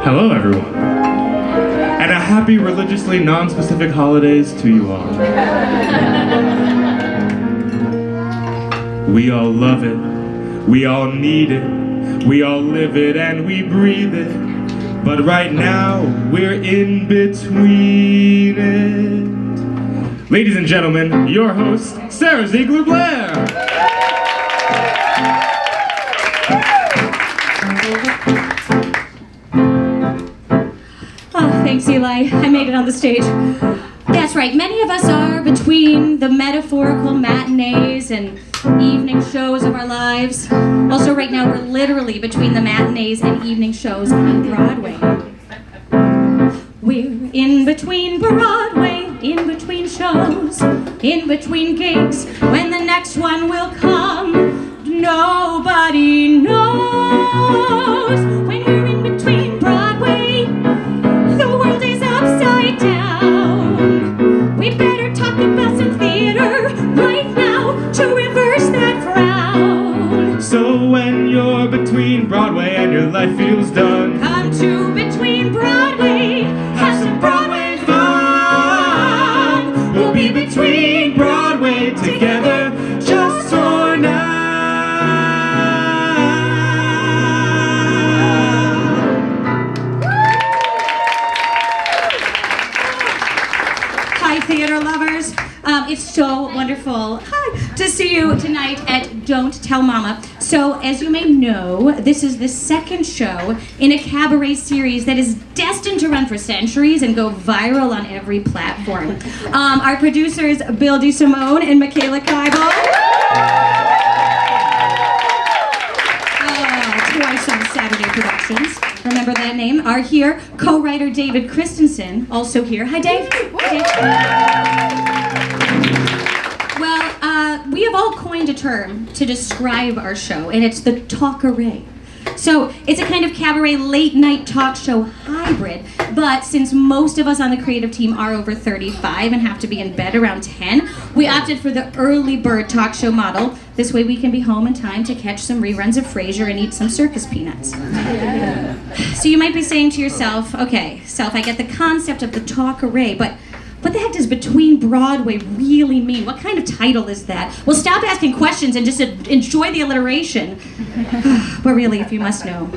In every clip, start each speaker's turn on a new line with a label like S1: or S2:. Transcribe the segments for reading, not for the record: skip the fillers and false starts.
S1: Hello, everyone, and a happy religiously non-specific holidays to you all. We all love it, we all need it, we all live it and we breathe it, but right now we're in between it. Ladies and gentlemen, your host, Sarah Ziegler Blair.
S2: Thanks, Eli. I made it on the stage. That's right, many of us are between the metaphorical matinees and evening shows of our lives. Also, right now, we're literally between the matinees and evening shows on Broadway. We're in between Broadway, in between shows, in between gigs. When the next one will come, nobody knows. When you're in between Broadway, the world is upside down. We better talk about some theater right now to reverse that frown.
S1: So when you're between Broadway and your life feels done,
S2: come to Between Broadway, have some Broadway fun.
S1: We'll be between Broadway together just for now.
S2: Hi, theater lovers. It's so wonderful to see you tonight at Don't Tell Mama. So, as you may know, this is the second show in a cabaret series that is destined to run for centuries and go viral on every platform. Our producers, Bill DeSimone and Michaela Kaibo. Twice on Saturday Productions. Remember that name? Are here. Co-writer David Christensen, also here. Hi, Dave. Well, we have all coined a term to describe our show, and it's the talk-array. So it's a kind of cabaret late-night talk show hybrid, but since most of us on the creative team are over 35 and have to be in bed around 10, we opted for the early bird talk show model. This way we can be home in time to catch some reruns of Frasier and eat some circus peanuts. So you might be saying to yourself, okay, Self, I get the concept of the talk-array, but what the heck does Between Broadway really mean? What kind of title is that? Well, stop asking questions and just enjoy the alliteration. But really, if you must know,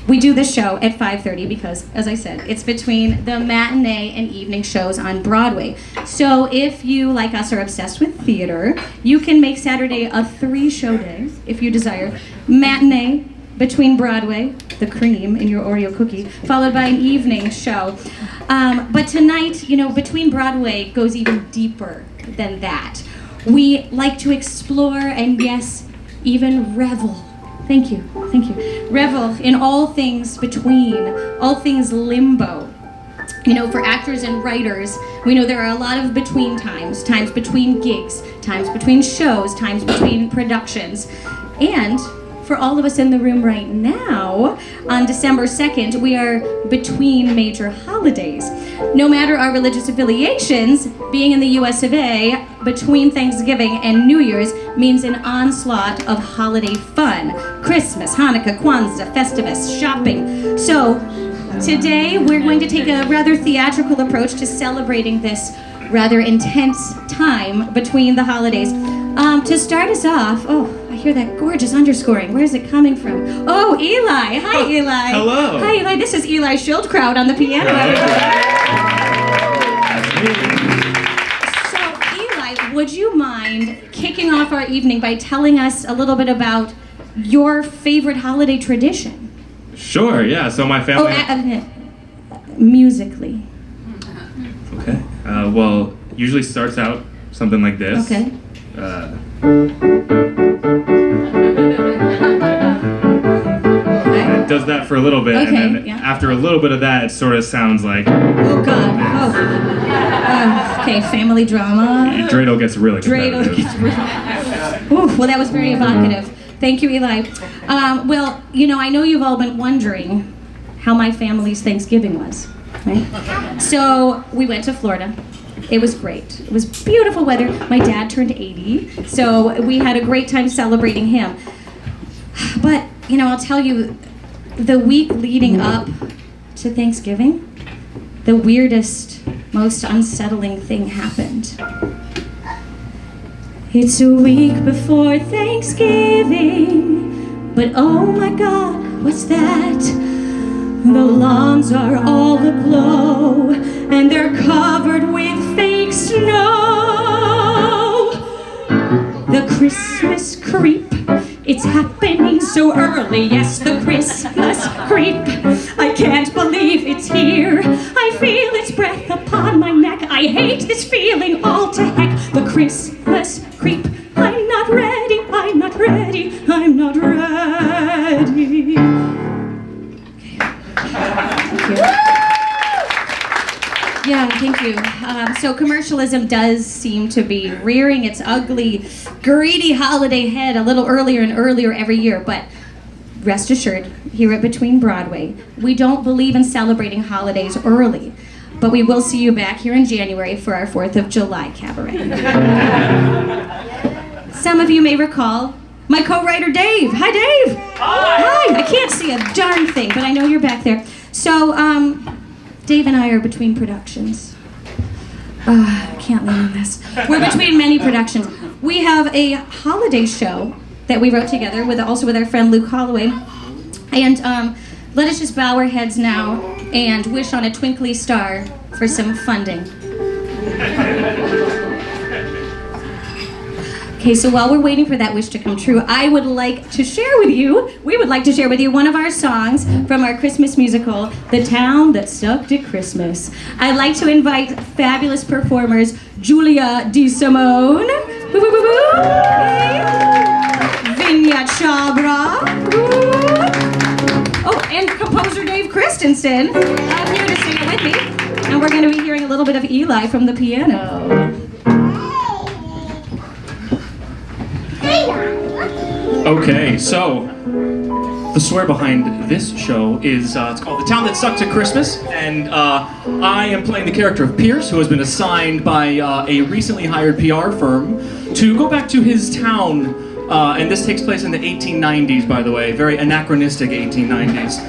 S2: we do this show at 5:30 because, as I said, it's between the matinee and evening shows on Broadway. So if you, like us, are obsessed with theater, you can make Saturday a 3-show day, if you desire. Matinee, Between Broadway, the cream in your Oreo cookie, followed by an evening show. But tonight, Between Broadway goes even deeper than that. We like to explore and, yes, even revel. Thank you. Revel in all things between, all things limbo. For actors and writers, we know there are a lot of between times between gigs, times between shows, times between productions. And for all of us in the room right now, on December 2nd, we are between major holidays. No matter our religious affiliations, being in the US of A, between Thanksgiving and New Year's means an onslaught of holiday fun. Christmas, Hanukkah, Kwanzaa, Festivus, shopping. So today we're going to take a rather theatrical approach to celebrating this rather intense time between the holidays. To start us off, I hear that gorgeous underscoring. Where's it coming from? Oh, Eli. Hi, Eli.
S1: Hello.
S2: Hi, Eli. This is Eli Schildkraut on the piano. So, Eli, would you mind kicking off our evening by telling us a little bit about your favorite holiday tradition?
S1: Sure, yeah. So my family...
S2: musically.
S1: Okay. Well, usually starts out something like this.
S2: Okay.
S1: It does that for a little bit,
S2: okay,
S1: and then after a little bit of that, it sort of sounds like...
S2: Oh, God. Okay, family drama.
S1: Dreidel gets really competitive.
S2: Well, that was very evocative. Thank you, Eli. Well, I know you've all been wondering how my family's Thanksgiving was, right? So we went to Florida. It was great. It was beautiful weather. My dad turned 80, so we had a great time celebrating him. But, I'll tell you, the week leading up to Thanksgiving, the weirdest, most unsettling thing happened. It's a week before Thanksgiving, but oh my God, what's that? The lawns are all aglow, and they're covered with fake snow. The Christmas creep, it's happening so early. Yes, the Christmas creep. I can't believe it's here. I feel its breath upon my neck. I hate this feeling all to heck. The Christmas creep. I'm not ready, I'm not ready, I'm not ready. Thank you. Yeah, thank you. So commercialism does seem to be rearing its ugly, greedy holiday head a little earlier and earlier every year, but rest assured, here at Between Broadway, we don't believe in celebrating holidays early, but we will see you back here in January for our 4th of July cabaret. Some of you may recall my co-writer Dave. Hi, Dave. Hi. I can't see a darn thing, but I know you're back there. So, Dave and I are between productions. I can't lean on this. We're between many productions. We have a holiday show that we wrote together with our friend Luke Holloway. And let us just bow our heads now and wish on a twinkly star for some funding. Okay, so while we're waiting for that wish to come true, we would like to share with you one of our songs from our Christmas musical, The Town That Sucked at Christmas. I'd like to invite fabulous performers, Julia DeSimone, okay. Vinya Chhabra, oh, and composer Dave Christensen, here to sing it with me. And we're going to be hearing a little bit of Eli from the piano.
S1: Okay, so the story behind this show is it's called The Town That Sucked at Christmas, and I am playing the character of Pierce, who has been assigned by a recently hired PR firm to go back to his town, and this takes place in the 1890s, by the way, very anachronistic 1890s,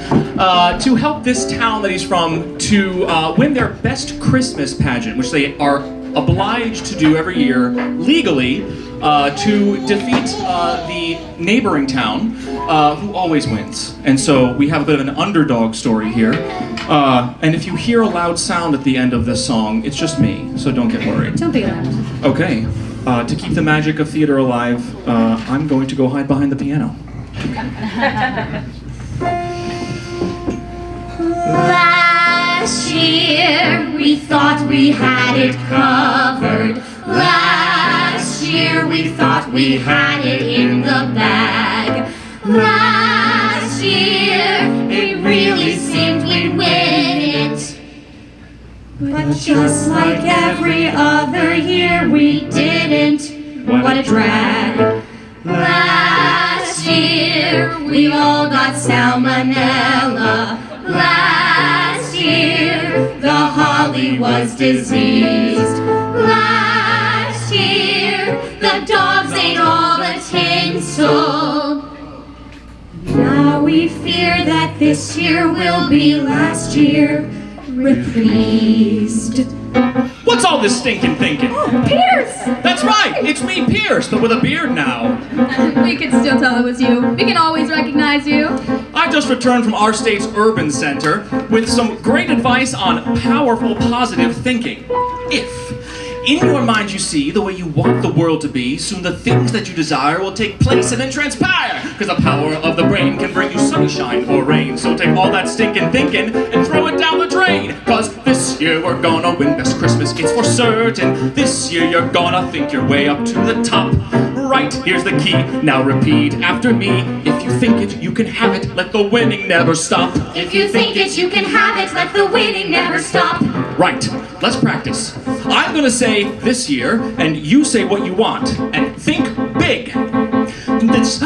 S1: to help this town that he's from to win their best Christmas pageant, which they are obliged to do every year legally, to defeat the neighboring town, who always wins. And so we have a bit of an underdog story here. And if you hear a loud sound at the end of this song, it's just me, so don't get worried.
S2: Don't be alarmed.
S1: Okay, to keep the magic of theater alive, I'm going to go hide behind the piano.
S2: Last year we thought we had it covered. Last year we thought we had it in the bag. Last year it really seemed we'd win it. But just like every other year we didn't. What a drag. Last year we all got salmonella. Last year the holly was diseased. Last year the dogs ate all the tinsel. Now we fear that this year will be last year reprised.
S1: What's all this stinking thinking?
S2: Oh, Pierce!
S1: That's right, it's me, Pierce, but with a beard now.
S3: We can still tell it was you. We can always recognize you.
S1: I just returned from our state's urban center with some great advice on powerful positive thinking. If in your mind you see the way you want the world to be, soon the things that you desire will take place and then transpire. Because the power of the brain can bring you sunshine or rain. So take all that stinking thinking and throw it down the drain. Cause this year we're gonna win this Christmas, it's for certain. This year you're gonna think your way up to the top. Right, here's the key, now repeat after me. If you think it, you can have it, let the winning never stop.
S2: If you think it, you can have it, let the winning never stop.
S1: Right, let's practice. I'm gonna say this year, and you say what you want, and think big. This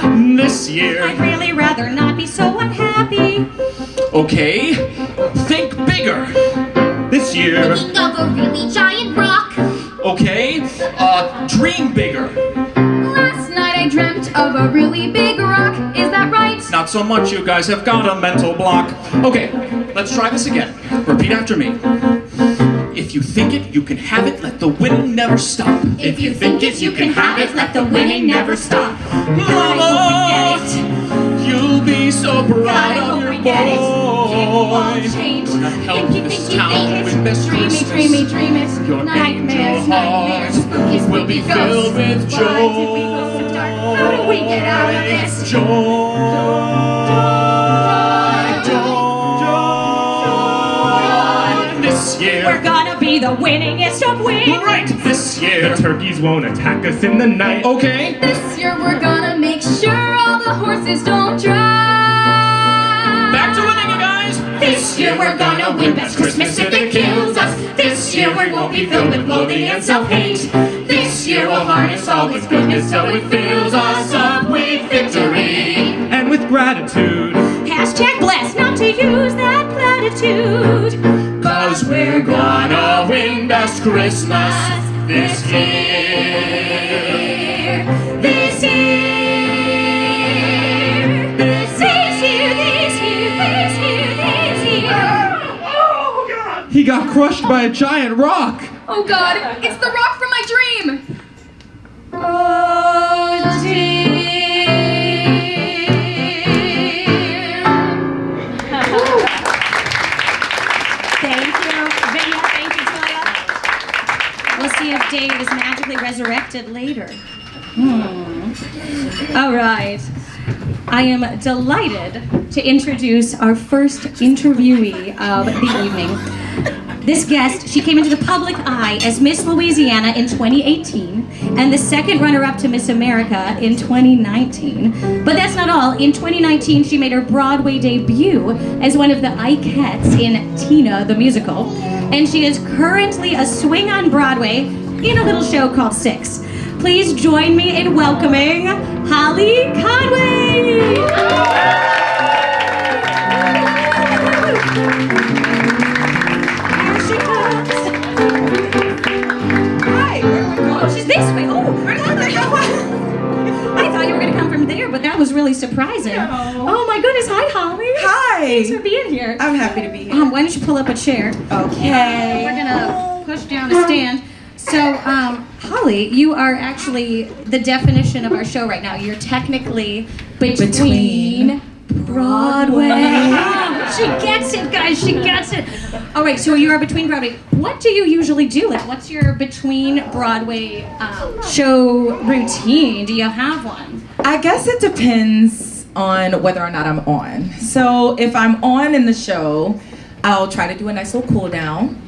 S1: year.
S2: I'd really rather not be so unhappy.
S1: Okay, think bigger. This year.
S2: Thinking of a really giant rock.
S1: Okay, dream bigger.
S3: Last night I dreamt of a really big rock. Is that right?
S1: Not so much, you guys have got a mental block. Okay,
S4: let's try this again. Repeat after me. If you think it, you can have it, let the winning never stop.
S2: If you think it, you can have it, let the winning never stop.
S4: Mama, you'll be so proud of your boy. We're gonna help this town win Best Christmas.
S3: Dream it.
S4: Your
S3: Nightmares,
S4: angel heart
S3: spooky
S4: will be
S3: ghosts.
S4: filled with joy.
S3: Why did we go so dark? How do we get out of this?
S4: This year,
S2: We're gonna be the winningest of wins.
S4: right this year.
S1: The turkeys won't attack us in the night.
S4: Okay.
S3: This year we're gonna make sure all the horses don't drive.
S4: Back to winning, you guys.
S2: This year we're gonna win Best Christmas if it kills us. This year we won't be filled with loathing and self-hate. This year we'll harness all this goodness so it fills us up with victory.
S1: And with gratitude.
S2: Hashtag blessed not to use that platitude.
S4: 'Cause we're gonna win Best Christmas this year.
S2: This year. This year.
S1: He got crushed by a giant rock.
S3: Oh God, it's the rock from my dream.
S2: Oh dear. Thank you, Vinya. Thank you, Toya. We'll see if Dave is magically resurrected later. All right. I am delighted to introduce our first interviewee of the evening. This guest, she came into the public eye as Miss Louisiana in 2018 and the second runner-up to Miss America in 2019. But that's not all. In 2019, she made her Broadway debut as one of the Ikettes in Tina the Musical. And she is currently a swing on Broadway in a little show called Six. Please join me in welcoming Holli Conway! Oh, she's this way. Oh, I thought you were going to come from there, but that was really surprising.
S5: No.
S2: Oh my goodness. Hi, Holli.
S5: Hi.
S2: Thanks for being here.
S5: I'm happy to be here.
S2: Why don't you pull up a chair?
S5: Okay.
S2: We're going to push down a stand. So, Holli, you are actually the definition of our show right now. You're technically between Broadway. She gets it, guys. She gets it. All right, so you are between Broadway. What do you usually do? Like, what's your between Broadway show routine? Do you have one?
S5: I guess it depends on whether or not I'm on. So if I'm on in the show, I'll try to do a nice little cool down.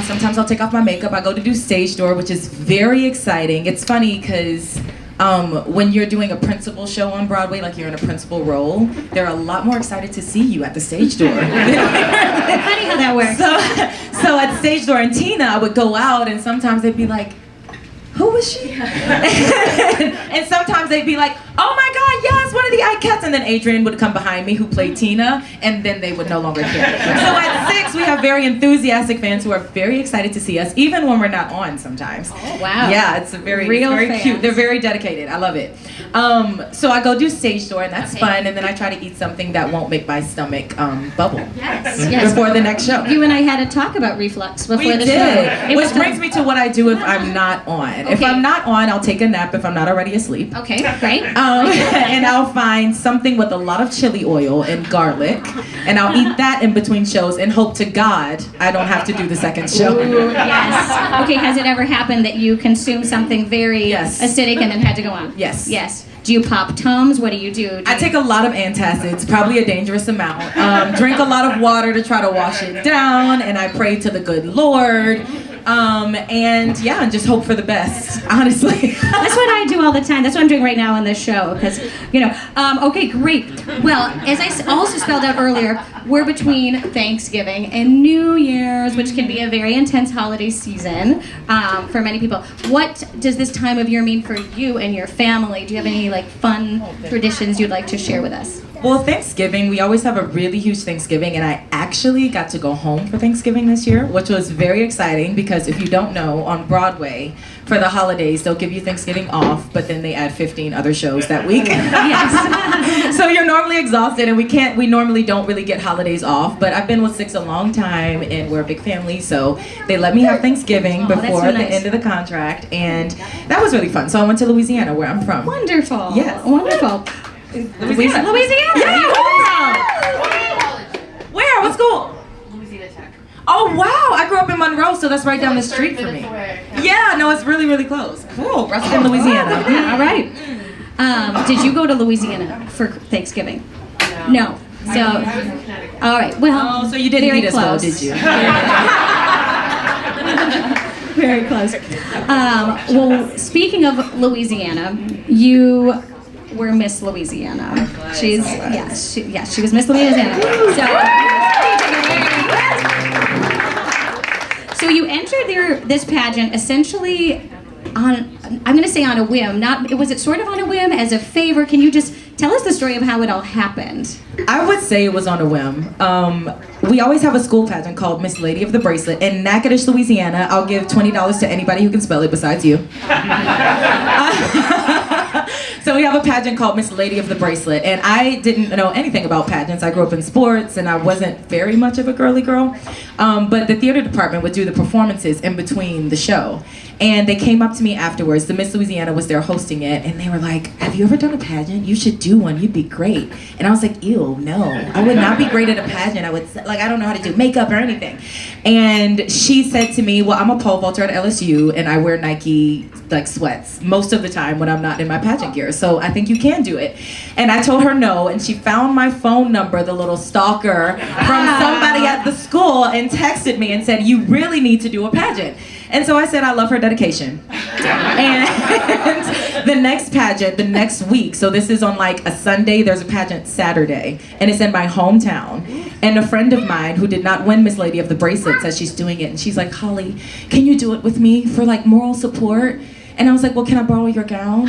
S5: Sometimes I'll take off my makeup. I go to do stage door, which is very exciting. It's funny because when you're doing a principal show on Broadway, like you're in a principal role, they're a lot more excited to see you at the stage door.
S2: Funny how that works.
S5: So at stage door in Tina, I would go out and sometimes they'd be like, who was she? And sometimes they'd be like, oh my God, yes, one of the Ikettes. And then Adrian would come behind me, who played Tina, and then they would no longer care. So at Six, we have very enthusiastic fans who are very excited to see us, even when we're not on sometimes.
S2: Oh, wow.
S5: Yeah, it's a very
S2: Real
S5: cute. They're very dedicated. I love it. So I go do stage door, and that's fun. And then I try to eat something that won't make my stomach bubble
S2: Yes.
S5: before the next show.
S2: You and I had a talk about reflux before
S5: We
S2: the
S5: did.
S2: show. It
S5: Which
S2: was
S5: brings me to what I do if I'm not on. If
S2: Okay.
S5: I'm not on, I'll take a nap if I'm not already asleep.
S2: Okay, great.
S5: And I'll find something with a lot of chili oil and garlic, and I'll eat that in between shows and hope to God I don't have to do the second show.
S2: Ooh, yes. Okay, has it ever happened that you consume something very
S5: Yes.
S2: acidic and then had to go on?
S5: Yes.
S2: Yes. Do you pop Tums? What do you do?
S5: I take a lot of antacids, probably a dangerous amount. Drink a lot of water to try to wash it down, and I pray to the good Lord. And yeah, and just hope for the best, honestly.
S2: That's what I do all the time. That's what I'm doing right now on this show, because, okay, great. Well, as I also spelled out earlier, we're between Thanksgiving and New Year's, which can be a very intense holiday season for many people. What does this time of year mean for you and your family? Do you have any, fun traditions you'd like to share with us?
S5: Well, Thanksgiving, we always have a really huge Thanksgiving, and I actually got to go home for Thanksgiving this year, which was very exciting because if you don't know, on Broadway, for the holidays. They'll give you Thanksgiving off, but then they add 15 other shows that week.
S2: Yes.
S5: So you're normally exhausted, and we normally don't really get holidays off, but I've been with Six a long time, and we're a big family, so they let me have Thanksgiving
S2: that's
S5: before
S2: so
S5: the
S2: nice.
S5: end of the contract, and that was really fun. So I went to Louisiana, where I'm from.
S2: Wonderful.
S5: Yes.
S2: Wonderful.
S5: Louisiana.
S2: Louisiana.
S5: Yeah, where? What school?
S6: Louisiana Tech.
S5: Oh wow! I grew up in Monroe, so that's right down the street from me. Yeah, no, it's really, really close. Cool. Rustin, Louisiana.
S2: All right. Did you go to Louisiana for Thanksgiving? No. So,
S6: I was in Connecticut.
S2: all right. Well,
S5: Oh, so you didn't
S2: very
S5: meet us though,
S2: close.
S5: did you?
S2: Very close. Well, speaking of Louisiana, you were Miss Louisiana. She was Miss Louisiana. So you entered this pageant essentially on, I'm going to say on a whim. Was it sort of on a whim, as a favor? Can you just tell us the story of how it all happened?
S5: I would say it was on a whim. We always have a school pageant called Miss Lady of the Bracelet in Natchitoches, Louisiana. I'll give $20 to anybody who can spell it besides you. So we have a pageant called Miss Lady of the Bracelet, and I didn't know anything about pageants. I grew up in sports, and I wasn't very much of a girly girl. But the theater department would do the performances in between the show. And they came up to me afterwards. The Miss Louisiana was there hosting it, and they were like, "Have you ever done a pageant? You should do one. You'd be great." And I was like, "Ew, no. I would not be great at a pageant. I don't know how to do makeup or anything." And she said to me, "Well, I'm a pole vaulter at LSU, and I wear Nike sweats most of the time when I'm not in my pageant gear. So I think you can do it." And I told her no, and she found my phone number, the little stalker, from somebody at the school, and texted me and said, "You really need to do a pageant." And so I said, I love her dedication. And the next pageant, the next week, so this is on like a Sunday, there's a pageant Saturday, and it's in my hometown. And a friend of mine who did not win Miss Lady of the Bracelet says she's doing it, and she's like, "Holly, can you do it with me for like moral support?" And I was like, "Well, can I borrow your gown?"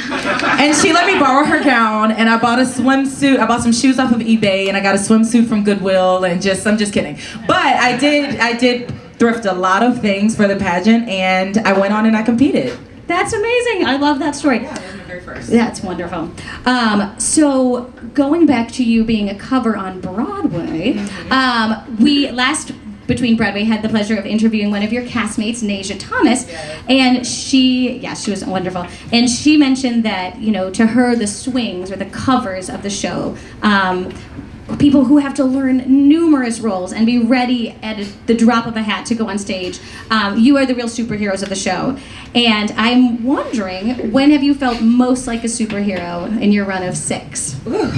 S5: And she let me borrow her gown, and I bought a swimsuit. I bought some shoes off of eBay, and I got a swimsuit from Goodwill, and I'm just kidding. But I did thrift a lot of things for the pageant, and I went on and I competed.
S2: That's amazing. I love that story.
S5: That was my very first.
S2: That's wonderful. So going back to you being a cover on Broadway, we last Between Broadway had the pleasure of interviewing one of your castmates, Nasia Thomas, and she was wonderful. And she mentioned that, to her, the swings or the covers of the show, people who have to learn numerous roles and be ready at the drop of a hat to go on stage. You are the real superheroes of the show. And I'm wondering, when have you felt most like a superhero in your run of 6?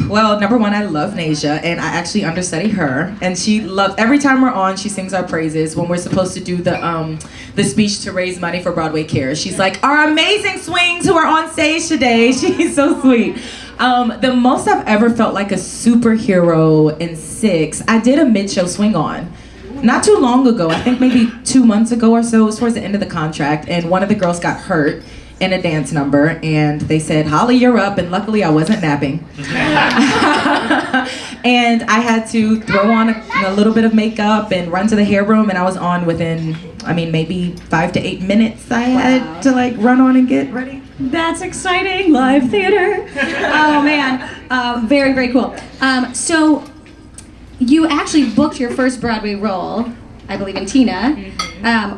S5: Well, number one, I love Nasia, and I actually understudy her. And she loves, every time we're on, she sings our praises when we're supposed to do the speech to raise money for Broadway Cares. She's like, "Our amazing swings who are on stage today." She's so sweet. The most I've ever felt like a superhero in 6, I did a mid-show swing on. Not too long ago, I think maybe 2 months ago or so. It was towards the end of the contract, and one of the girls got hurt in a dance number, and they said, "Holly, you're up," and luckily I wasn't napping. And I had to throw on a little bit of makeup and run to the hair room, and I was on within, maybe 5 to 8 minutes. I had to run on and get ready.
S2: That's exciting, live theater. Oh man, very, very cool. So you actually booked your first Broadway role, I believe in Tina,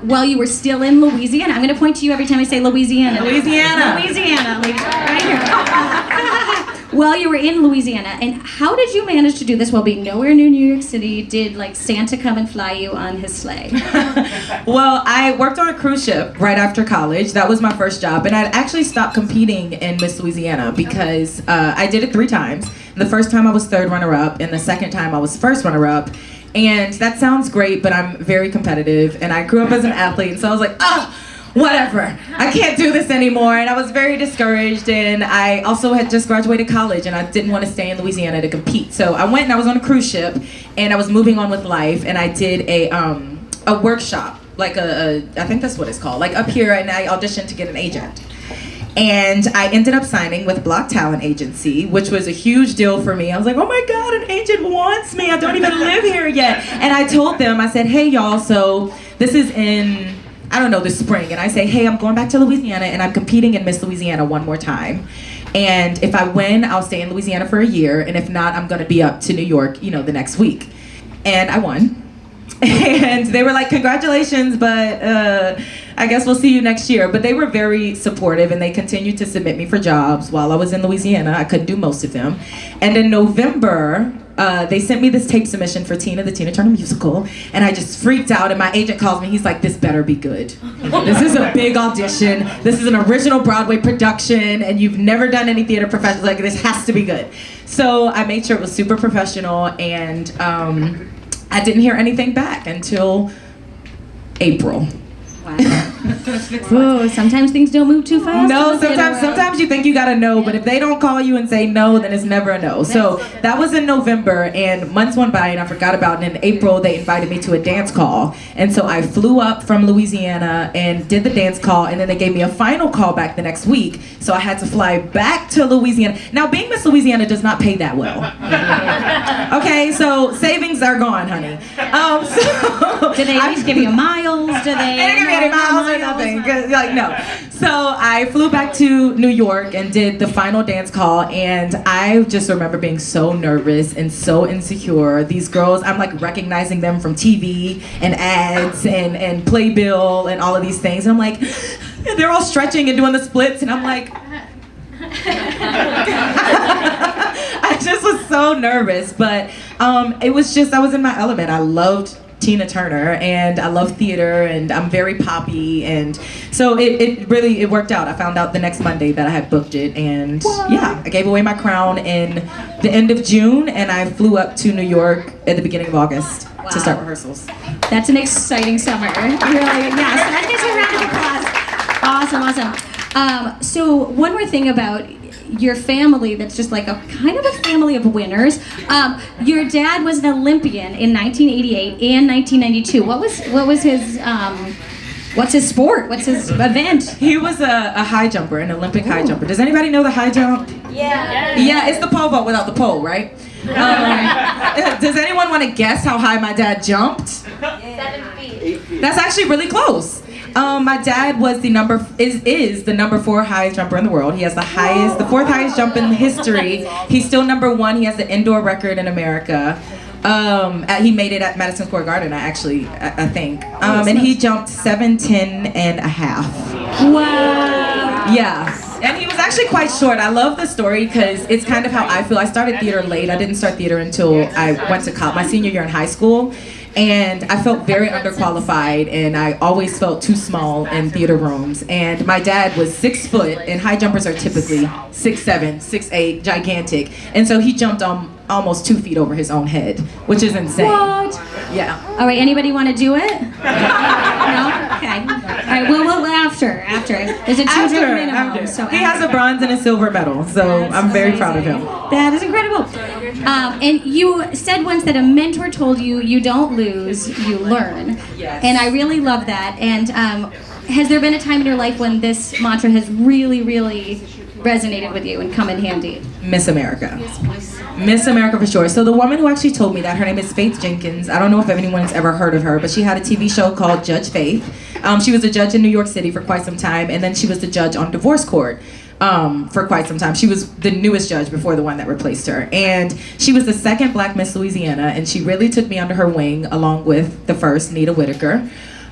S2: while you were still in Louisiana. I'm gonna point to you every time I say Louisiana.
S5: Louisiana.
S2: Louisiana, right here. While you were in Louisiana, and how did you manage to do this while being nowhere near New York City? Did Santa come and fly you on his sleigh?
S5: Well, I worked on a cruise ship right after college. That was my first job, and I'd actually stopped competing in Miss Louisiana because I did it 3 times. The first time I was 3rd runner-up, and the second time I was 1st runner-up. And that sounds great, but I'm very competitive, and I grew up as an athlete, so I was like, whatever, I can't do this anymore. And I was very discouraged, and I also had just graduated college, and I didn't want to stay in Louisiana to compete. So I went and I was on a cruise ship, and I was moving on with life, and I did a workshop, I think that's what it's called, up here, and I auditioned to get an agent. And I ended up signing with Block Talent Agency, which was a huge deal for me. I was like, "Oh my God, an agent wants me. I don't even live here yet." And I told them, I said, "Hey y'all, so this is in I don't know, this spring, and I say, hey, I'm going back to Louisiana and I'm competing in Miss Louisiana one more time. And if I win, I'll stay in Louisiana for a year, and if not, I'm gonna be up to New York, you know, the next week. And I won. And they were like, congratulations, but I guess we'll see you next year. But they were very supportive, and they continued to submit me for jobs while I was in Louisiana. I couldn't do most of them. And in November, they sent me this tape submission for Tina, the Tina Turner musical, and I just freaked out, and my agent calls me. He's like, this better be good. This is a big audition. This is an original Broadway production, and you've never done any theater professional. Like, this has to be good. So I made sure it was super professional, and I didn't hear anything back until April.
S2: Wow. Whoa, sometimes things don't move too fast.
S5: No, sometimes you think you gotta know, but if they don't call you and say no, then it's never a no. So that was in November, and months went by and I forgot about it. And in April, they invited me to a dance call. And so I flew up from Louisiana and did the dance call, and then they gave me a final call back the next week. So I had to fly back to Louisiana. Now, being Miss Louisiana does not pay that well. Okay, so savings are gone, honey.
S2: Do they at least give you miles? Do they
S5: didn't give me any miles or nothing. Like, no. So I flew back to New York and did the final dance call, and I just remember being so nervous and so insecure. These girls, I'm like recognizing them from TV and ads and Playbill and all of these things. And I'm like, they're all stretching and doing the splits, and I'm like, I just was so nervous. But it was just, I was in my element. I loved Tina Turner, and I love theater, and I'm very poppy, and so it really worked out. I found out the next Monday that I had booked it, and yeah, I gave away my crown in the end of June, and I flew up to New York at the beginning of August to start rehearsals.
S2: That's an exciting summer. Really, yes. That gets a round of applause. Awesome. So one more thing about your family that's just like a kind of a family of winners. Your dad was an Olympian in 1988 and 1992. What was his what's his sport? What's his event?
S5: He was a high jumper, an Olympic high jumper. Does anybody know the high jump?
S3: Yeah.
S5: Yeah, it's the pole vault without the pole, right? Does anyone want to guess how high my dad jumped?
S3: 7 feet.
S5: That's actually really close. My dad was the number 4 highest jumper in the world. He has the fourth highest jump in history. He's still number 1. He has the indoor record in America. He made it at Madison Square Garden, I think. And he jumped 7'10" and a half.
S2: Wow.
S5: Yeah. And he was actually quite short. I love the story because it's kind of how I feel. I started theater late. I didn't start theater until I went to college, my senior year in high school. And I felt very underqualified, and I always felt too small in theater rooms. And my dad was 6 foot, and high jumpers are typically 6'7", 6'8", gigantic. And so he jumped almost 2 feet over his own head, which is insane.
S2: What?
S5: Yeah.
S2: All right, anybody want to do it? No? Okay. All right, well, after. There's a 2 jump minimum.
S5: After.
S2: So
S5: he has a bronze and a silver medal, so I'm very proud of him.
S2: That is incredible. And you said once that a mentor told you, you don't lose, you learn.
S5: Yes.
S2: And I really love that. And has there been a time in your life when this mantra has really, really resonated with you and come in handy?
S5: Miss America. Miss America for sure. So the woman who actually told me that, her name is Faith Jenkins. I don't know if anyone's ever heard of her, but she had a TV show called Judge Faith. She was a judge in New York City for quite some time, and then she was the judge on divorce court for quite some time. She was the newest judge before the one that replaced her. And she was the second Black Miss Louisiana, and she really took me under her wing along with the first, Nita Whitaker.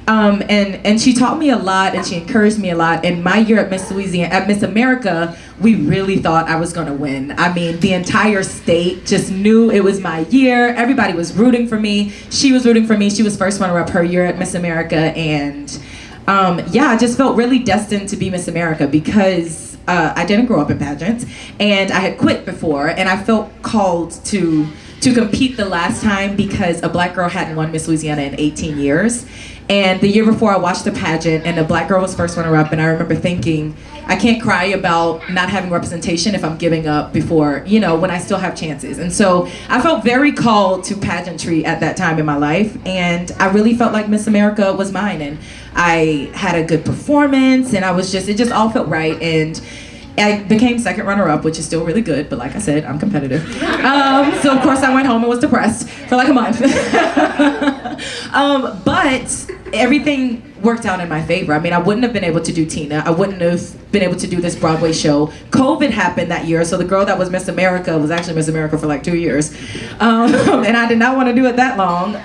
S5: And she taught me a lot, and she encouraged me a lot. And my year at Miss Louisiana, at Miss America, we really thought I was gonna win. I mean, the entire state just knew it was my year. Everybody was rooting for me. She was rooting for me. She was first runner-up her year at Miss America. And yeah, I just felt really destined to be Miss America because I didn't grow up in pageants, and I had quit before, and I felt called to compete the last time because a Black girl hadn't won Miss Louisiana in 18 years. And the year before, I watched the pageant, and a Black girl was first runner-up, and I remember thinking, I can't cry about not having representation if I'm giving up before, you know, when I still have chances. And so I felt very called to pageantry at that time in my life, and I really felt like Miss America was mine, and I had a good performance, and it just all felt right. And I became second runner-up, which is still really good, but like I said, I'm competitive. So of course I went home and was depressed for like a month. But everything worked out in my favor. I mean, I wouldn't have been able to do Tina. I wouldn't have been able to do this Broadway show. COVID happened that year, so the girl that was Miss America was actually Miss America for like 2 years. And I did not want to do it that long.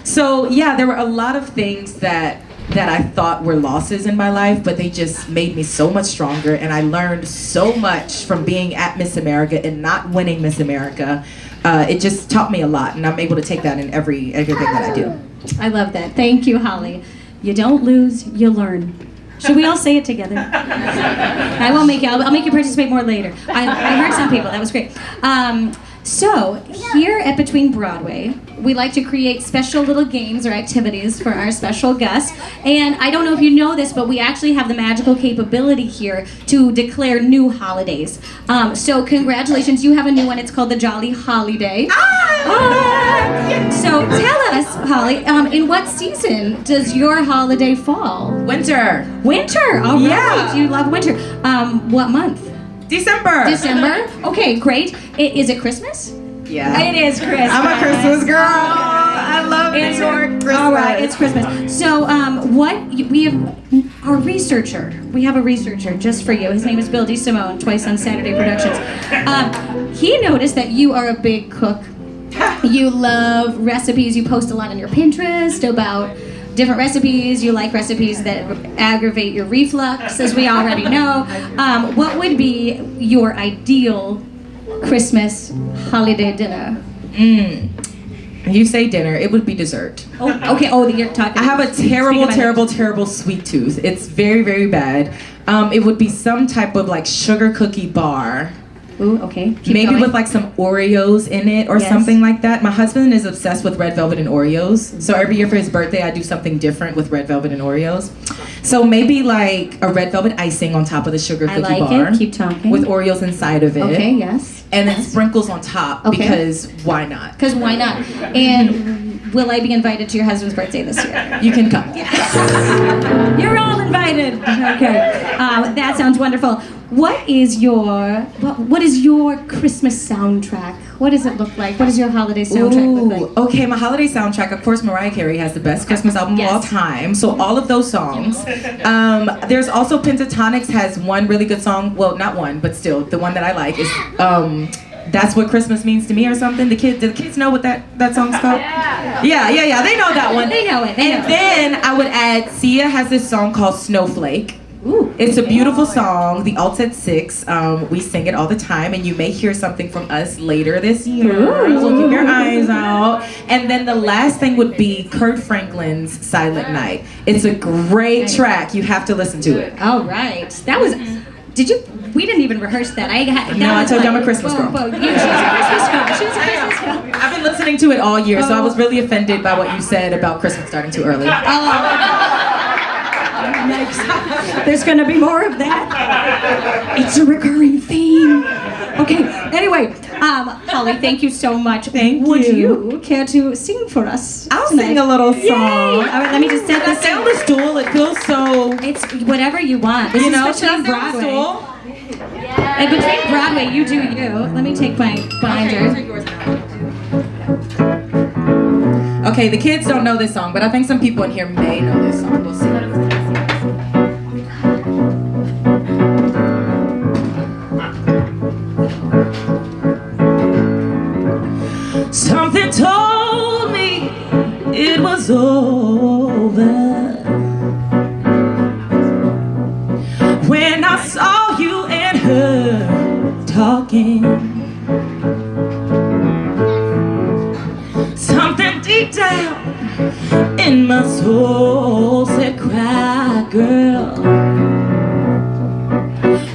S5: So yeah, there were a lot of things that I thought were losses in my life, but they just made me so much stronger, and I learned so much from being at Miss America and not winning Miss America. It just taught me a lot, and I'm able to take that in everything that I do.
S2: I love that. Thank you, Holly. You don't lose, you learn. Should we all say it together? I won't make you. I'll make you participate more later. I heard some people. That was great. So here at Between Broadway, we like to create special little games or activities for our special guests. And I don't know if you know this, but we actually have the magical capability here to declare new holidays. So congratulations, you have a new one. It's called the Jolly Holiday. So tell us, Holly, in what season does your holiday fall?
S5: Winter.
S2: Winter. All right.
S5: Yeah.
S2: You love winter. What month?
S5: December.
S2: December. Okay, great. Is it Christmas?
S5: Yeah.
S2: It is Christmas.
S5: I'm a Christmas girl. I love New York Christmas.
S2: All right, it's Christmas. So, we have our researcher. We have a researcher just for you. His name is Bill DeSimone, Twice on Saturday Productions. He noticed that you are a big cook. You love recipes. You post a lot on your Pinterest about different recipes. You like recipes that aggravate your reflux, as we already know. What would be your ideal Christmas holiday dinner?
S5: You say dinner, it would be dessert.
S2: Oh, okay. Oh, you're talking.
S5: I have a terrible sweet tooth. It's very, very bad. It would be some type of like sugar cookie bar.
S2: Ooh, okay. Keep
S5: Maybe
S2: going.
S5: with like some Oreos in it or
S2: Yes.
S5: something like that. My husband is obsessed with red velvet and Oreos. So every year for his birthday, I do something different with red velvet and Oreos. So maybe like a red velvet icing on top of the sugar
S2: I
S5: cookie
S2: like
S5: bar.
S2: it. Keep talking.
S5: With Oreos inside of it.
S2: Okay. Yes.
S5: And then sprinkles on top
S2: Okay.
S5: because why not?
S2: Because why not? And will I be invited to your husband's birthday this year?
S5: You can come.
S2: You're all invited. Okay. That sounds wonderful. What is your Christmas soundtrack? What does it look like? What does your holiday soundtrack look like?
S5: Okay, my holiday soundtrack, of course, Mariah Carey has the best Christmas album of all time. So all of those songs. There's also Pentatonics has one really good song. Well, not one, but still, the one that I like is That's What Christmas Means to Me or something. Do the kids know what that song's called? Yeah. They know that one.
S2: They know it.
S5: And then I would add, Sia has this song called Snowflake.
S2: Ooh.
S5: It's a beautiful song. The alt's at 6. We sing it all the time, and you may hear something from us later this year. So keep your eyes out. And then the last thing would be Kurt Franklin's Silent Night. It's a great track. You have to listen to it.
S2: All right. That was. Did you? We didn't even rehearse that. I
S5: told you I'm a Christmas girl.
S2: She's a Christmas girl. She's a Christmas girl.
S5: I've been listening to it all year, so I was really offended by what you said about Christmas starting too early.
S2: There's gonna be more of that. It's a recurring theme. Okay. Anyway, Holly, thank you so much. Would you care to sing for us?
S5: I'll
S2: tonight?
S5: sing a little song.
S2: Yay. All right. Let me just set this
S5: Stay on the stool. It feels so.
S2: It's whatever you want. This
S5: You
S2: is
S5: know,
S2: Between
S5: should I stay on the
S2: Broadway.
S5: stool?
S2: And Between Broadway, you do you. Let me take my binder.
S5: Okay, the kids don't know this song, but I think some people in here may know this song. We'll see. Something told me it was over when I saw you and her talking. Something deep down in my soul said, cry, girl.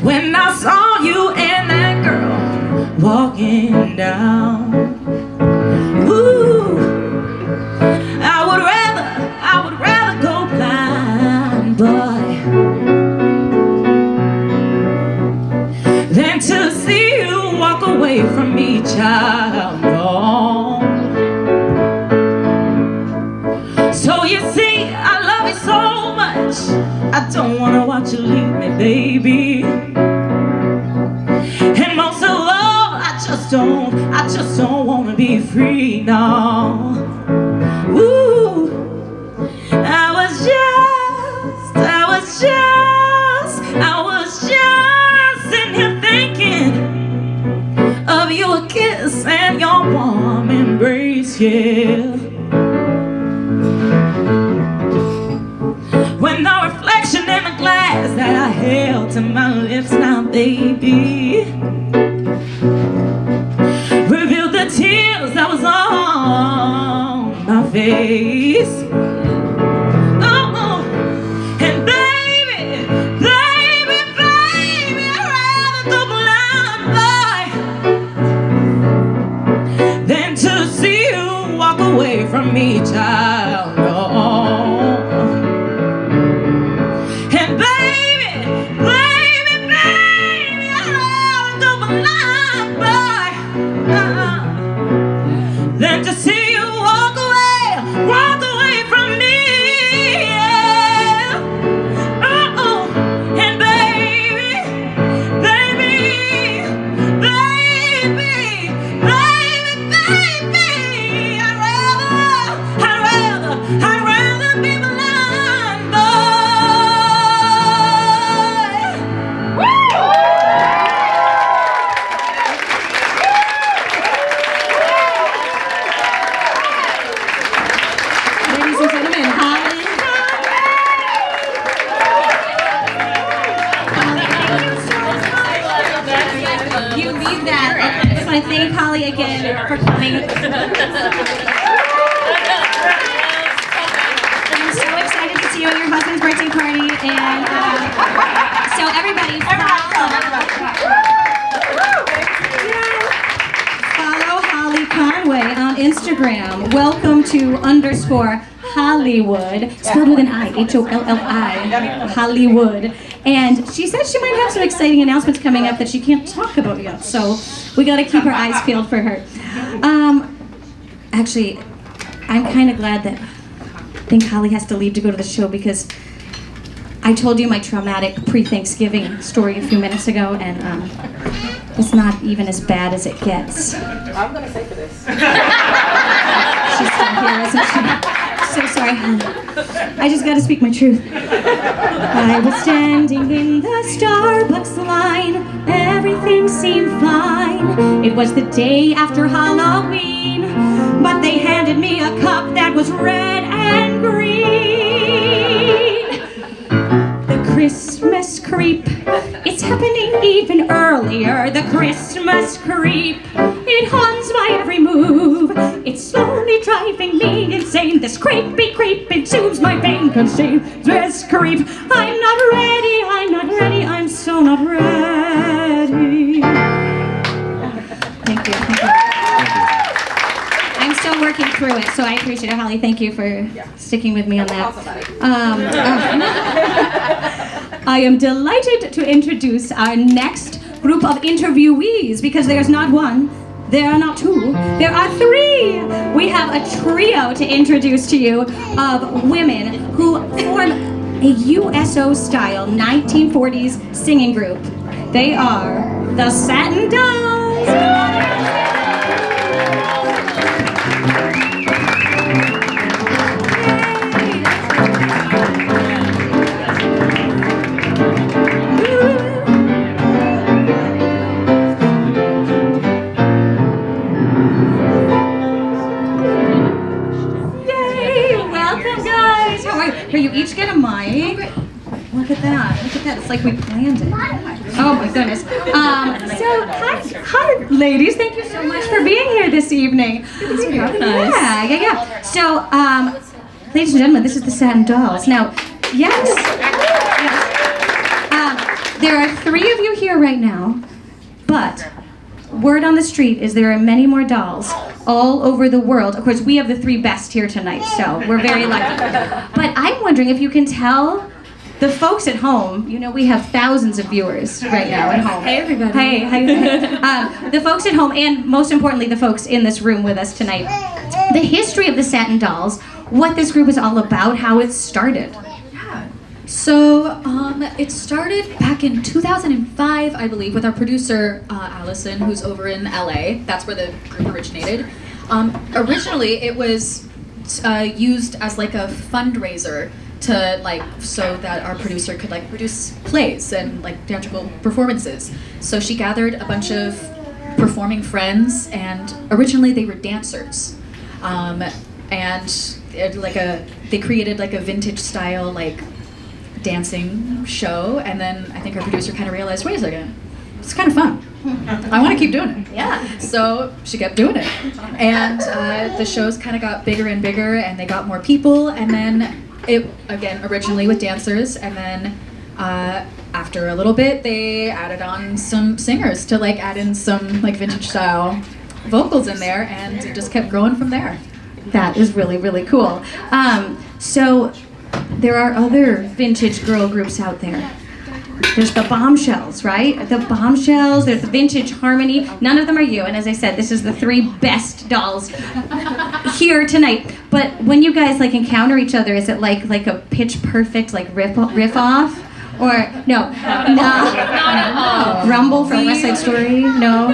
S5: When I saw you and that girl walking down. Ooh, I would rather go blind, boy, than to see you walk away from me, child. No. So you see, I love you so much, I don't wanna watch you leave me, baby. And most of all, I just don't wanna be free now. Ooh, I was just face, yeah. When the reflection in the glass that I held to my lips now, baby, revealed the tears that was on my face. And baby, I'd rather go blind, boy, than to see you walk away from me, child. No. And baby, I'd rather go blind, boy, than to see you walk away from me.
S2: I thank Holli again for coming. I'm so excited to see you at your husband's birthday party, and so everybody follow Holli Conway on Instagram. Welcome to _Hollywood, spelled with an I, Holli, Hollywood. And she said she might have some exciting announcements coming up that she can't talk about yet, so we gotta keep our eyes peeled for her. Actually, I'm kind of glad that I think Holli has to leave to go to the show, because I told you my traumatic pre-Thanksgiving story a few minutes ago, and it's not even as bad as it gets.
S6: I'm gonna say for this.
S2: She's still here, isn't she? So sorry, Holli. I just gotta speak my truth. I was standing in the Starbucks line. Everything seemed fine. It was the day after Halloween, but they handed me a cup that was red and green. The Christmas creep, it's happening even earlier. The Christmas creep, it haunts my every move. It's slowly driving me insane. This creepy creep consumes my vein. Conceive this creep. I'm not ready, I'm so not ready. Thank you. I'm still working through it, so I appreciate it, Holli. Thank you for sticking with me on that. I am delighted to introduce our next group of interviewees, because there's not one, there are not two, there are three. We have a trio to introduce to you of women who form a USO-style 1940s singing group. They are the Satin Dollz. Here, you each get a mic. Look at that. Look at that. It's like we planned it. Oh my goodness. Hi, ladies. Thank you so much for being here this evening. Thanks for having us. Yeah. So, ladies and gentlemen, this is the Satin Dollz. Now, yes. There are three of you here right now, but word on the street is there are many more dolls all over the world. Of course, we have the three best here tonight, so we're very lucky. But I'm wondering if you can tell the folks at home, you know we have thousands of viewers right now at home.
S3: Hey everybody.
S2: Hey. The folks at home, and most importantly, the folks in this room with us tonight. The history of the Satin Dollz, what this group is all about, how it started.
S3: So, it started back in 2005, I believe, with our producer, Allison, who's over in LA. That's where the group originated. Originally, it was used as like a fundraiser to so that our producer could produce plays and theatrical performances. So she gathered a bunch of performing friends, and originally they were dancers. and they created like a vintage style like dancing show, and then I think our producer kind of realized, wait a second, it's kind of fun. I want to keep doing it.
S2: Yeah.
S3: So she kept doing it, and the shows kind of got bigger and bigger, and they got more people, and then it again originally with dancers, and then after a little bit they added on some singers to like add in some like vintage style vocals in there, and it just kept growing from there.
S2: That is really, really cool. So there are other vintage girl groups out there. There's the Bombshells, right? The Bombshells, there's the Vintage Harmony. None of them are you, and as I said, this is the 3 best dolls here tonight. But when you guys like encounter each other, is it like a pitch perfect like riff off? Or no,
S6: Not at all.
S2: Rumble from West Side Story? No.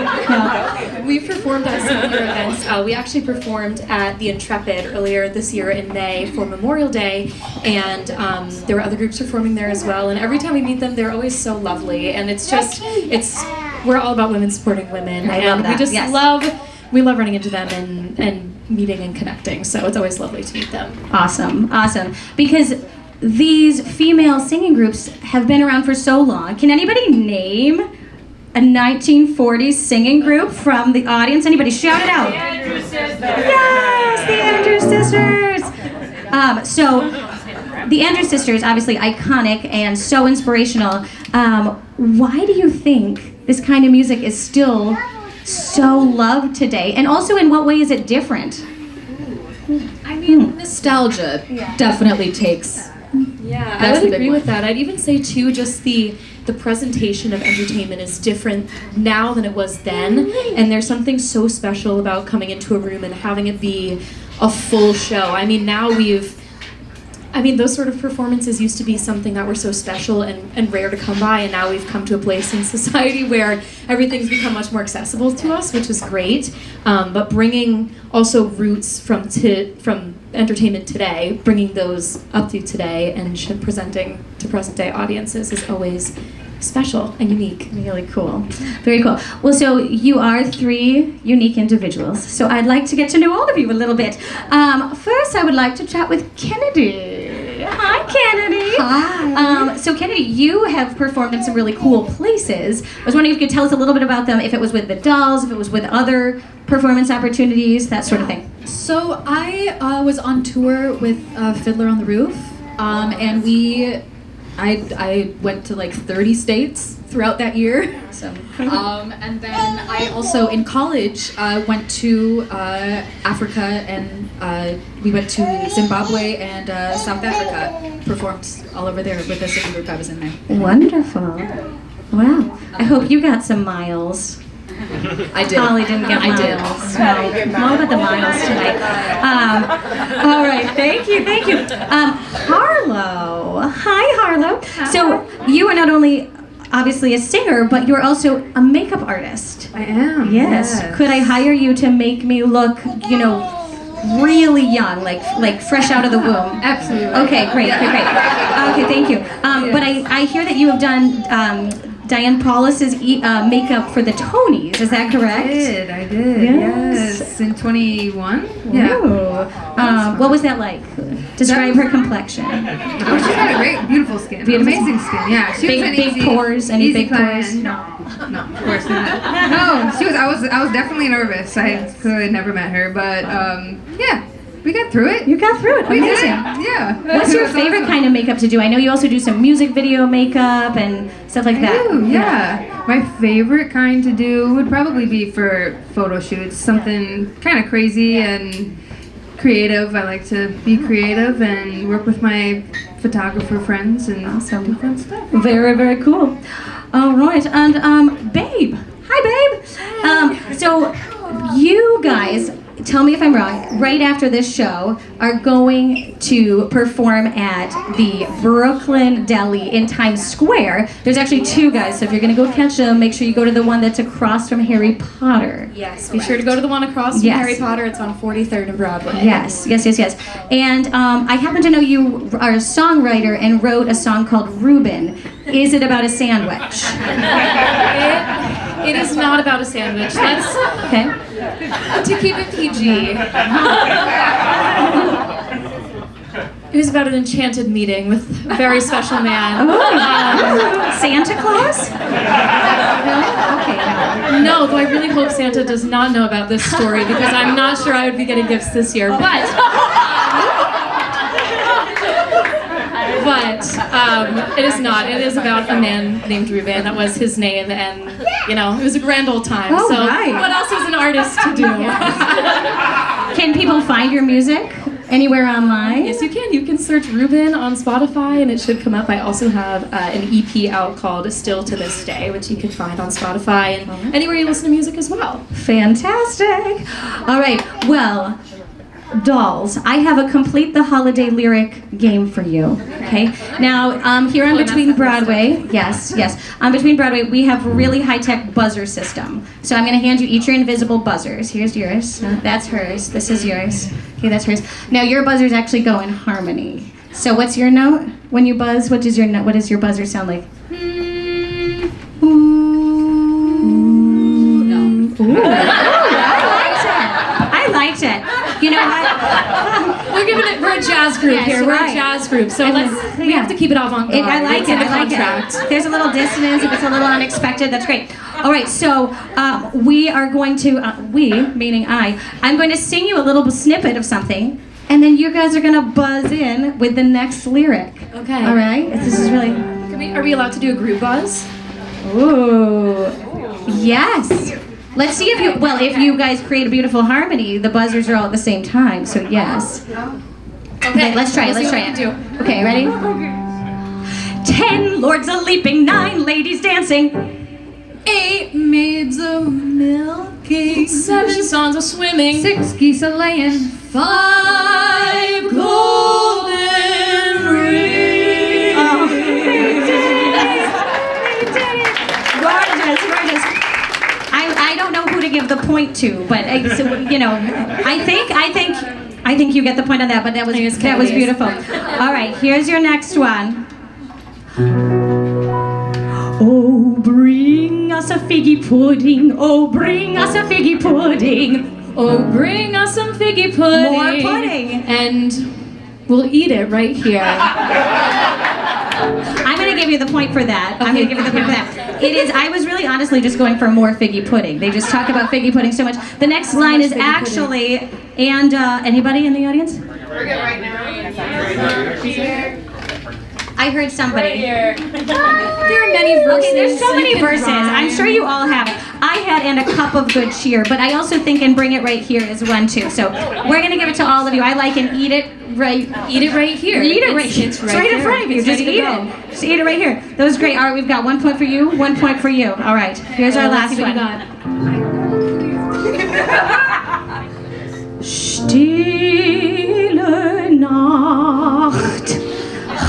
S6: We've performed at similar events. We actually performed at the Intrepid earlier this year in May for Memorial Day, and there were other groups performing there as well. And every time we meet them, they're always so lovely. And we're all about women supporting women,
S2: I love that.
S6: we just
S2: Yes.
S6: we love running into them and meeting and connecting. So it's always lovely to meet them.
S2: Awesome. Because these female singing groups have been around for so long. Can anybody name a 1940s singing group from the audience? Anybody shout it out?
S6: The Andrews Sisters.
S2: Yes, the Andrews Sisters. So the Andrews Sisters, obviously iconic and so inspirational. Why do you think this kind of music is still so loved today? And also, in what way is it different?
S3: I mean, nostalgia definitely takes.
S6: Yeah,
S3: That's
S6: I
S3: the
S6: would
S3: big
S6: agree
S3: one.
S6: with that. I'd even say too, just the presentation of entertainment is different now than it was then, and there's something so special about coming into a room and having it be a full show. I mean, now those sort of performances used to be something that were so special and rare to come by, and now we've come to a place in society where everything's become much more accessible to us, which is great. But bringing also roots from entertainment today, bringing those up to today and presenting to present day audiences is always special and unique.
S2: Really cool. Very cool. Well, so you are 3 unique individuals. So I'd like to get to know all of you a little bit. First, I would like to chat with Kennedy. Hi, Kennedy.
S3: Hi.
S2: So Kennedy, you have performed in some really cool places. I was wondering if you could tell us a little bit about them, if it was with the Dolls, if it was with other performance opportunities, that sort of thing.
S3: So I was on tour with Fiddler on the Roof, and I went to like 30 states throughout that year. And then I also, in college, went to Africa, and we went to Zimbabwe and South Africa, performed all over there with the singing group I was in there.
S2: Wonderful. Wow. I hope you got some miles.
S3: I did.
S2: Holly didn't get
S3: I
S2: miles.
S3: did.
S2: No, more about the miles tonight. All right, thank you. Harlow. Hi, Harlow. So you are not only obviously a singer, but you're also a makeup artist.
S7: I am.
S2: Yes. Could I hire you to make me look, really young, like fresh out of the womb?
S7: Absolutely.
S2: Okay, great. Okay, thank you. But I hear that you have done Diane Paulus's makeup for the Tonys. Is that correct?
S7: I did. Yes. In 21. Yeah.
S2: Ooh. What was that like? Describe her complexion.
S7: Oh, she's got a great, beautiful skin.
S2: Beautiful.
S7: Amazing skin. Yeah. She was an
S2: Big
S7: easy,
S2: pores? Any
S7: easy
S2: big
S7: client.
S2: pores?
S7: No, of course not. No, she was. I was definitely nervous. I had never met her, but yeah, we got through it.
S2: You got through it.
S7: We did.
S2: Amazing.
S7: Yeah.
S2: What's your favorite kind of makeup to do? I know you also do some music video makeup and stuff like that.
S7: I do, yeah. My favorite kind to do would probably be for photo shoots, something kind of crazy and creative. I like to be creative and work with my photographer friends and do fun stuff.
S2: Very, very cool. All right, and Babe. Hi, Babe. So you guys, tell me if I'm wrong, right after this show are going to perform at the Brooklyn Deli in Times Square. There's actually 2 guys, so if you're going to go catch them, make sure you go to the one that's across from Harry Potter.
S6: Yes, be sure to go to the one across from
S2: Yes.
S6: Harry Potter. It's on 43rd and Broadway.
S2: Yes. And I happen to know you are a songwriter and wrote a song called Reuben. Is it about a sandwich?
S6: It is not about a sandwich. That's
S2: Okay.
S6: To keep it PG. It was about an enchanted meeting with a very special man.
S2: Santa Claus?
S6: No, though I really hope Santa does not know about this story because I'm not sure I would be getting gifts this year. But it is not. It is about a man named Ruben. That was his name, and it was a grand old time.
S2: Oh,
S6: so
S2: right.
S6: what else is an artist to do?
S2: Can people find your music anywhere online?
S6: Yes, you can. You can search Ruben on Spotify, and it should come up. I also have an EP out called Still to This Day, which you can find on Spotify and anywhere you listen to music as well.
S2: Fantastic. All right. Well, Dolls, I have a complete the holiday lyric game for you. Okay. Now, here on Between Broadway, yes, on Between Broadway, we have a really high-tech buzzer system. So I'm going to hand you each your invisible buzzers. Here's yours. That's hers. This is yours. Okay, that's hers. Now your buzzers actually go in harmony. So what's your note when you buzz? What does your note? What does your buzzer sound like? I liked it. You know what?
S6: We're a jazz group
S2: Yes,
S6: here. We're
S2: right.
S6: a jazz group, so we have to keep it avant-garde.
S2: I like it. I like it. There's a little dissonance. If it's a little unexpected, that's great. All right, so we are going to, meaning I'm going to sing you a little snippet of something, and then you guys are going to buzz in with the next lyric.
S6: Okay.
S2: All right? This is really...
S6: Are we allowed to do a group buzz?
S2: Ooh. Yes. Let's see if you guys create a beautiful harmony, the buzzers are all at the same time, so yes. Okay, let's try it. Okay, ready? 10 lords a-leaping, 9 ladies dancing,
S3: 8 maids a-milking,
S6: 7 sons a swimming,
S7: 6 geese a-laying,
S3: 5 golden rings.
S2: Oh, we did it! Gorgeous. I don't know who to give the point to, but I think you get the point on that. But that was beautiful. All right, here's your next one. Oh, bring us a figgy pudding. Oh, bring us a figgy pudding.
S6: Oh, bring us some figgy pudding.
S2: More pudding.
S6: And we'll eat it right here.
S2: I'm going to give you the point for that. I'm going to give you the point for that. It is, I was really honestly just going for more figgy pudding. They just talk about figgy pudding so much. The next line is actually, and anybody in the audience?
S8: We're good right now.
S2: I heard somebody.
S6: There are many verses.
S2: Okay, there's so many verses. I'm sure you all have it. I had and a cup of good cheer, but I also think and bring it right here is one too. So we're gonna give it to all of you. I like and eat it right.
S6: Eat it right here.
S2: Eat it right here.
S6: It's
S2: right in front of you. Just eat it. Just eat it right here. That was great. All right, we've got 1 point for you, 1 point for you. All right, here's our last one. Stille Nacht,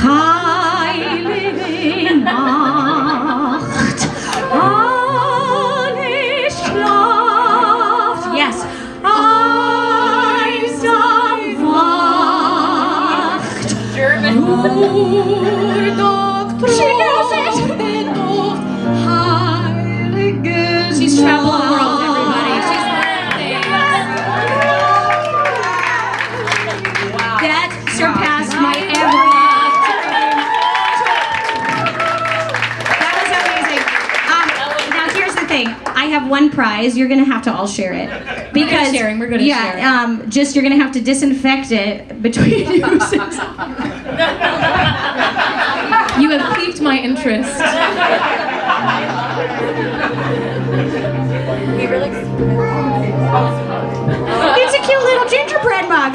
S2: heilige Nacht, alles schlaft. Yes. Einsam wacht.
S8: German.
S2: She knows it.
S6: She's traveled the world, everybody. She's
S2: That surpassed my every. That was amazing. Now here's the thing. I have one prize. You're gonna have to all share it because
S6: We're good at sharing.
S2: just you're gonna have to disinfect it between you.
S6: You have piqued my interest.
S2: It's a cute little gingerbread mug.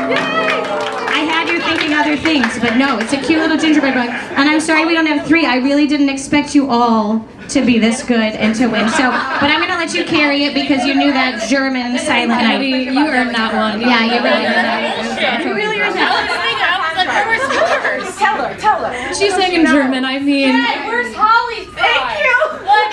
S2: Yay! I had you thinking other things, but no, it's a cute little gingerbread mug. And I'm sorry we don't have 3. I really didn't expect you all to be this good and to win. So, but I'm gonna let you carry it because you knew that German silent night.
S6: You earned that one.
S2: Yeah, you really earned that. You really earned that.
S8: Tell her.
S6: She's saying in German, I mean.
S8: Hey, where's Holli's prize? Thank you. What?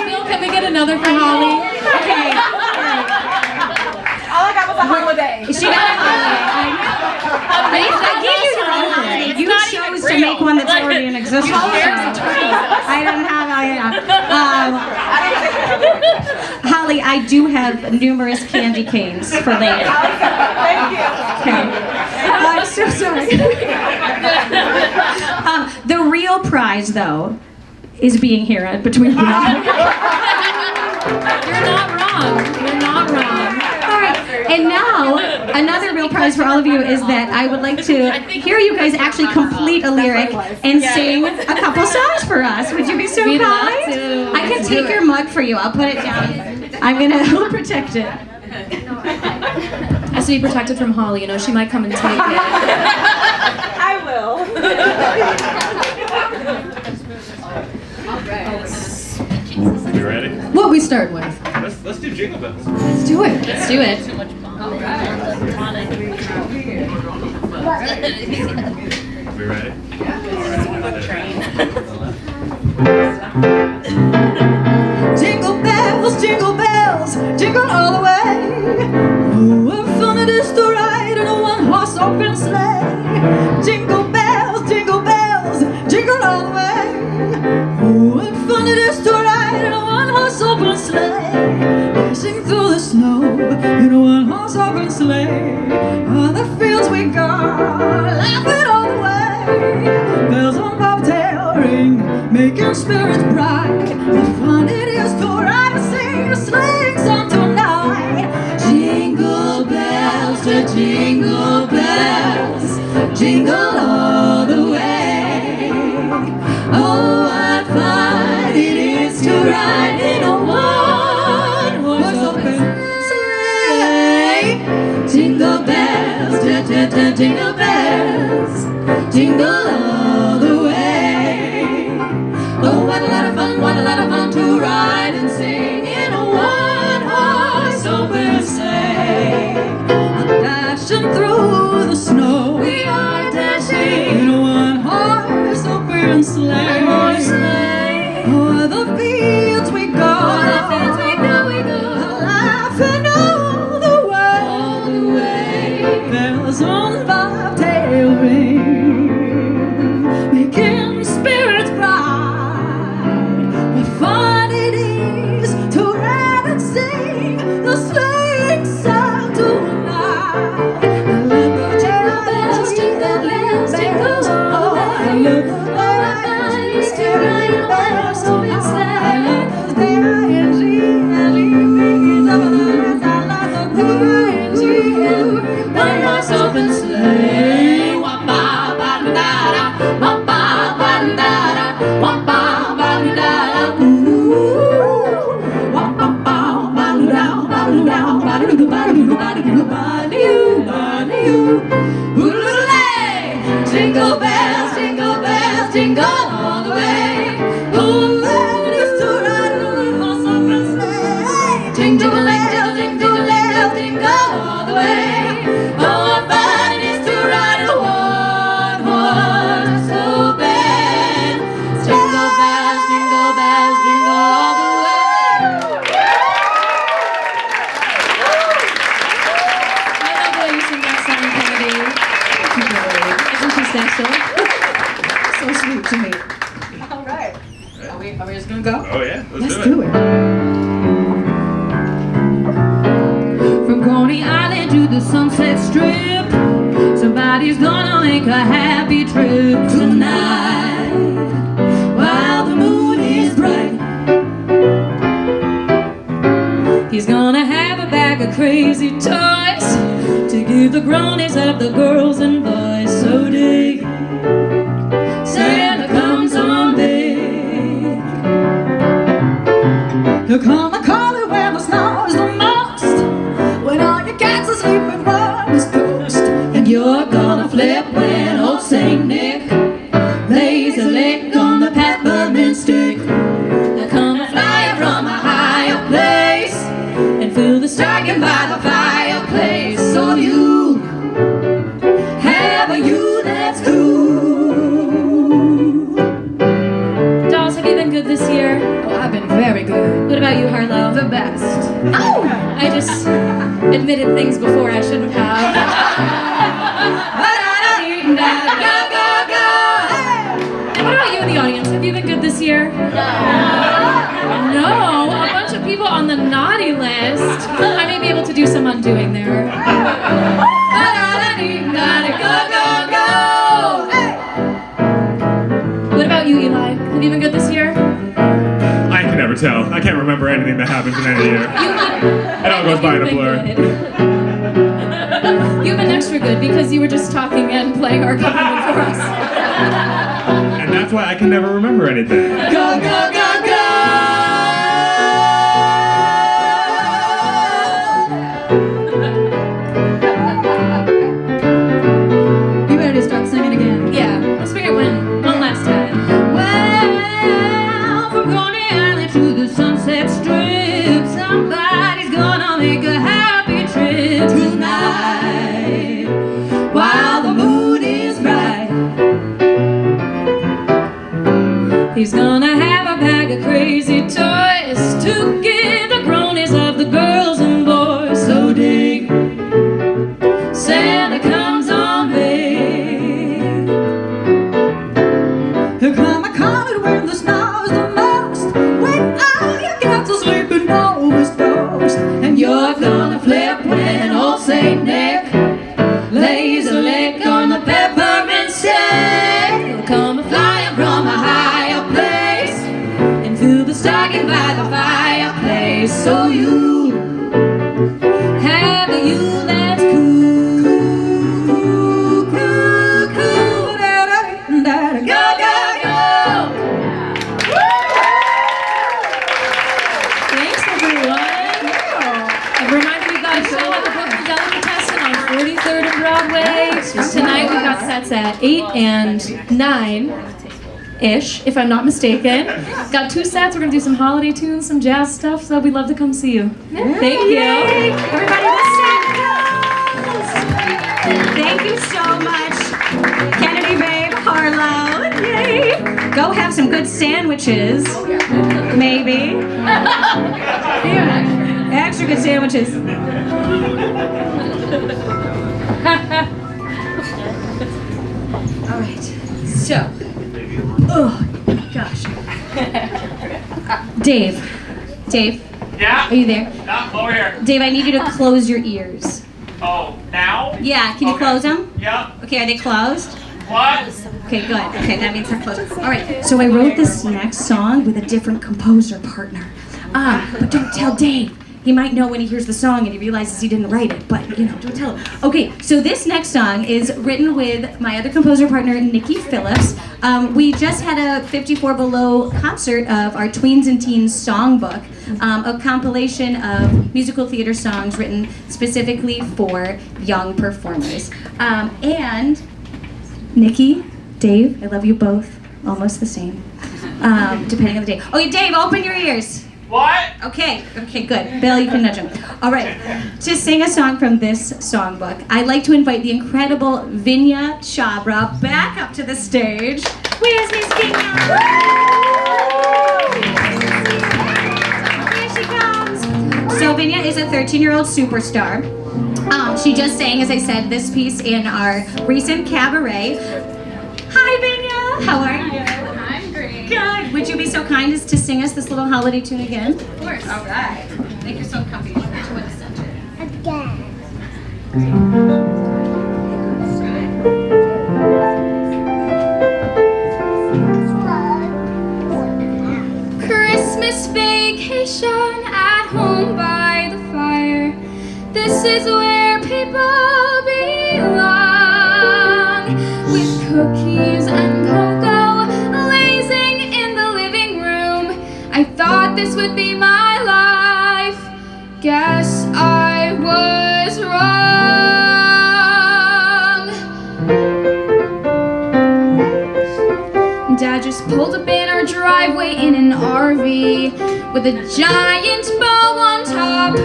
S6: Bill, can we get another for Holly?
S2: Okay.
S8: All I got was a holiday.
S2: She got it. I gave you your own holiday. You chose to make take one that's already in existence. I don't have. Holly, I do have numerous candy canes for later.
S8: Thank you.
S2: Okay. I'm so sorry. The real prize, though, is being here at Between Broadway.
S6: You're not wrong. You're not wrong.
S2: All right. And now, another real prize for all of you is that I would like to hear you guys actually complete a lyric and sing a couple songs for us. Would you be so
S6: We'd love
S2: kind?
S6: to.
S2: I can take your mug for you. I'll put it down. I'm gonna protect it.
S6: Has to be protected from Holly. You know, she might come and take it.
S8: I will.
S1: You ready?
S3: What we start with.
S1: Let's do Jingle Bells.
S3: Let's do it.
S6: Let's do it.
S1: We ready?
S5: Jingle bells, jingle all the way. Oh, what fun it is to ride in a one-horse open sleigh. Jingle bells, jingle all the way. Oh, what fun it is to ride in a one-horse open sleigh. Dashing through the snow in a one-horse open sleigh. On the fields we go, laughing all the way. Bells on bobtail ring, making spirits bright. What fun it is to ride and sing a sleighing song tonight. Jingle bells, the jingle bells, jingle all the way. Oh, what fun it is to ride in a one-horse open sleigh. Jingle bells, jingle bells, jingle all the way. Oh, what a lot of fun, what a lot of fun to ride and sing in a one-horse open sleigh. Dashing through the snow, we are dashing in a one-horse open sleigh. O'er the fields we go, laughing all the way. Bells on bobtail ring, making spirits bright. What fun it is to ride and sing the sleighing song tonight. I love the jingle bells, jingle bells, jingle all the way. I love the bells to ride in a one-horse open sleigh. I love the one-horse open sleigh. Wah-ba-ba-da-da, wah-ba-ba-da-da, wah-ba-ba-da-da, ooh. Wah-ba-ba-ba-da-da, ba-da-da, ba-da-da-ba-da-da, ba-da-da-ba-da-da, ooh-la-lay. Jingle bells, jingle all the way. Oh, it is to ride in a one-horse open sleigh. Jingle bells, jingle all the way. Oh, what fun it is to ride in a one-horse open sleigh. Jingle bells, jingle all the way.
S6: I love the way you sing that song, Kennedy. Isn't she special?
S5: So sweet to me.
S8: All right.
S5: Are we just gonna go?
S1: Oh yeah,
S5: Let's do it. From Coney Island to the Sunset Strip, somebody's gonna make a happy trip tonight while the moon is bright. He's gonna have a bag of crazy toys to give the grown-ups of the girls and boys. So dig, Santa comes on big. He'll come a calling when the snow is the most, when all your cats are sleeping on his coast. And you're gonna flip when old Saint Nick lays a lick on the peppermint stick. They'll come flying from a higher place and fill the stocking by the fireplace. So you have a you that's cool.
S6: Dolls, have you been good this year?
S5: Oh, I've been very good.
S6: What about you, Harlow?
S5: The best.
S6: Oh! I just admitted things before I shouldn't have.
S5: Go, go, go.
S6: you in the audience? Have you been good this year? No, a bunch of people on the naughty list. I may be able to do some undoing there. What about you, Eli? Have you been good this year?
S1: I can never tell. I can't remember anything that happens in any year. It all goes by in a blur.
S6: You've been extra good because you were just talking and playing our accompaniment for us.
S1: And that's why I can never remember anything.
S6: Go, go, go, go!
S3: You better just start singing again.
S6: Yeah, let's figure one last time.
S2: Well, from Coney Island to the Sunset Strip, somebody's gonna make a happy trip tonight while the moon is bright. He's gonna have a bag of crazy toys to give the groanies of the girls and boys. So dig, Santa comes on big. Here come a comet when the snow's the most, when all your cats are sleeping almost toast, and you're gonna flip when old Saint Nick lays a lick on the peppermint stick. He'll come flying from a higher place and fill the stocking by the fireplace. So you have a Yule that's cool, cool, cool, da-da-da-da, go, go, go. Thanks, everyone. A reminder, we got a show at the Book and Delicatessen on 43rd and Broadway. Tonight we've got sets at 8 and 9-ish, if I'm not mistaken. Got 2 sets. We're going to do some holiday tunes, some jazz stuff, so we'd love to come see you. Thank you. Everybody, let's thank you so much, Kennedy, babe, Harlow. Yay. Go have some good sandwiches. Maybe. Yeah. Extra good sandwiches. All right. So, oh gosh. Dave.
S4: Yeah?
S2: Are you there?
S4: No, over here.
S2: Dave, I need you to close your ears.
S4: Oh, now?
S2: Yeah, can you
S4: Okay.
S2: close them?
S4: Yep.
S2: Okay, are they closed?
S4: What?
S2: Okay, good. Okay, that means they're closed. All right, so I wrote this next song with a different composer partner. But don't tell Dave. He might know when he hears the song and he realizes he didn't write it, but don't tell him. Okay, so this next song is written with my other composer partner, Nicky Phillips. We just had a 54 Below concert of our Tweens and Teens Songbook, a compilation of musical theater songs written specifically for young performers. And Nicky, Dave, I love you both almost the same, depending on the day. Okay, Dave, open your ears.
S4: What?
S2: Okay, good. Bill, you can nudge him. All right, to sing a song from this songbook, I'd like to invite the incredible Vinya Chhabra back up to the stage. Where's Miss Vinya? Here she comes. So Vinya is a 13-year-old superstar. She just sang, as I said, this piece in our recent cabaret. Hi, Vinya. How are you?
S9: I'm great.
S2: Good. Would you be so kind as to sing us this little holiday tune again?
S9: Of course. All right. Make yourself comfy. To the center.
S7: Christmas vacation at home by the fire. This is where people belong. With cookies and cocoa blazing in the living room. I thought this would be my life. Guess I was wrong. Dad just pulled up in our driveway in an RV with a giant bow on top.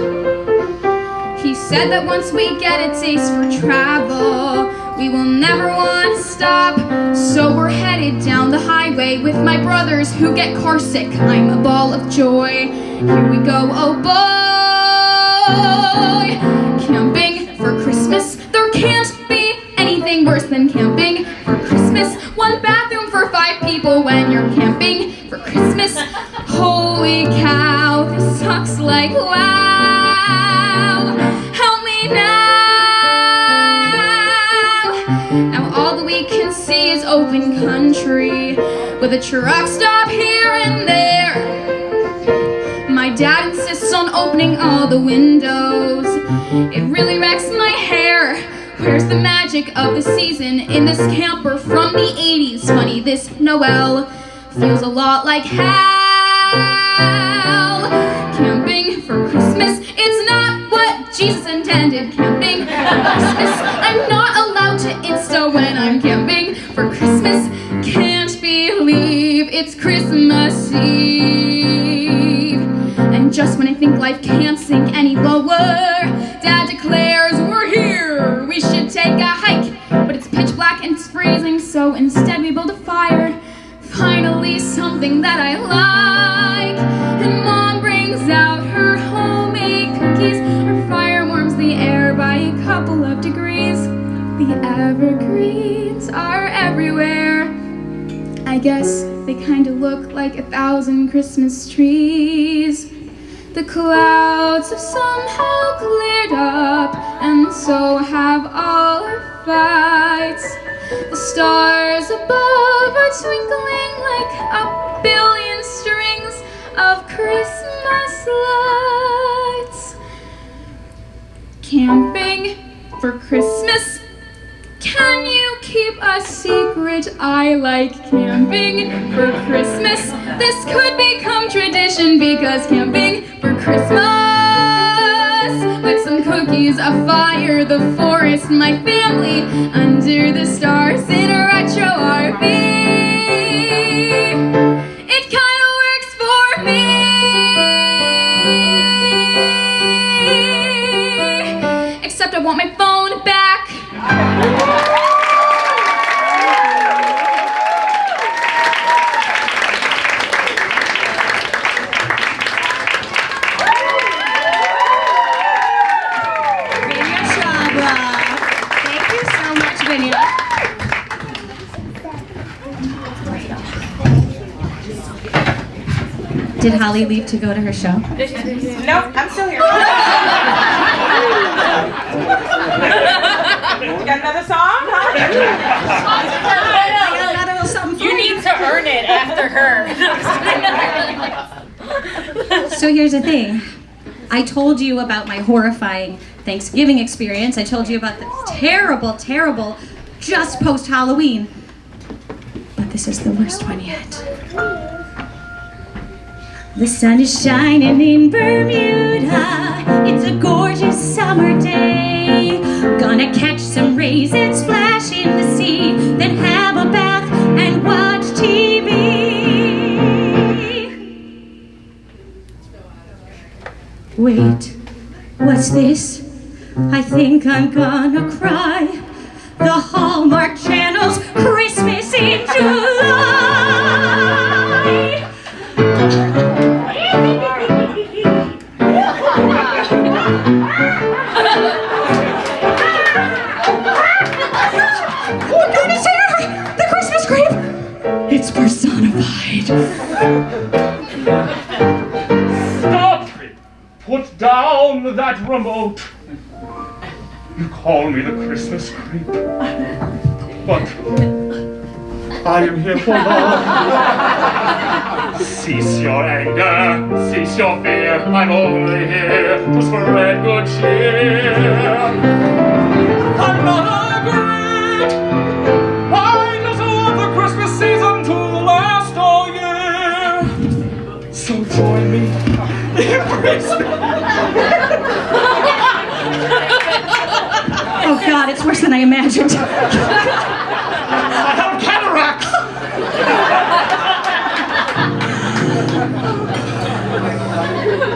S7: He said that once we get a taste for travel, we will never want to stop. So we're headed down the highway with my brothers who get car sick. I'm a ball of joy. Here we go, oh boy. Camping for Christmas. There can't be anything worse than camping for Christmas. One bathroom for 5 5 people when you're camping for Christmas. Holy cow, this sucks like wow. Help me now. Now all that we can see is open country with a truck stop here and there. My dad insists on opening all the windows. It really wrecks my hair. Where's the magic of the season in this camper from the 80s? Funny, this Noel feels a lot like hell. Camping for Christmas, it's not what Jesus intended. Camping for Christmas, I'm not allowed to Insta when I'm camping for Christmas. Can't believe it's Christmas Eve. And just when I think life can't sink any lower, Dad declares we're here. We should take a hike, but it's pitch black and it's freezing, so instead we build a fire. Finally something that I like. And Mom brings out her homemade cookies. Her fire warms the air by a couple of degrees. The evergreens are everywhere. I guess they kind of look like 1,000 Christmas trees. The clouds have somehow cleared up, and so have all our fights. The stars above are twinkling like 1,000,000,000 strings of Christmas lights. Camping for Christmas. Can you keep a secret? I like camping for Christmas. This could become tradition because camping for Christmas. With some cookies, a fire, the forest, my family, under the stars in a retro RV. It kinda works for me. Except I want my phone back.
S2: Vinya Chhabra. Thank you so much, Vinya. Did Holly leave to go to her show?
S8: Nope, I'm still here. You got another song, huh?
S9: You need to earn it after her.
S2: So here's the thing. I told you about my horrifying Thanksgiving experience. I told you about the terrible, terrible just post-Halloween. But this is the worst one yet. The sun is shining in Bermuda. It's a gorgeous summer day. Gonna catch some rays and splash in the sea, then have a bath and watch TV. Wait, what's this? I think I'm gonna cry. The Hallmark Channel's Christmas in July. Oh, God is here! The Christmas creep! It's personified.
S1: Stop it! Put down that remote. You call me the Christmas creep, but I am here for love. Cease your anger, cease your fear. I'm only here to spread good cheer. I'm not angry. I just want the Christmas season to last all year. So join me, embrace me.
S2: Oh, God, it's worse than I imagined.
S1: I have cataracts.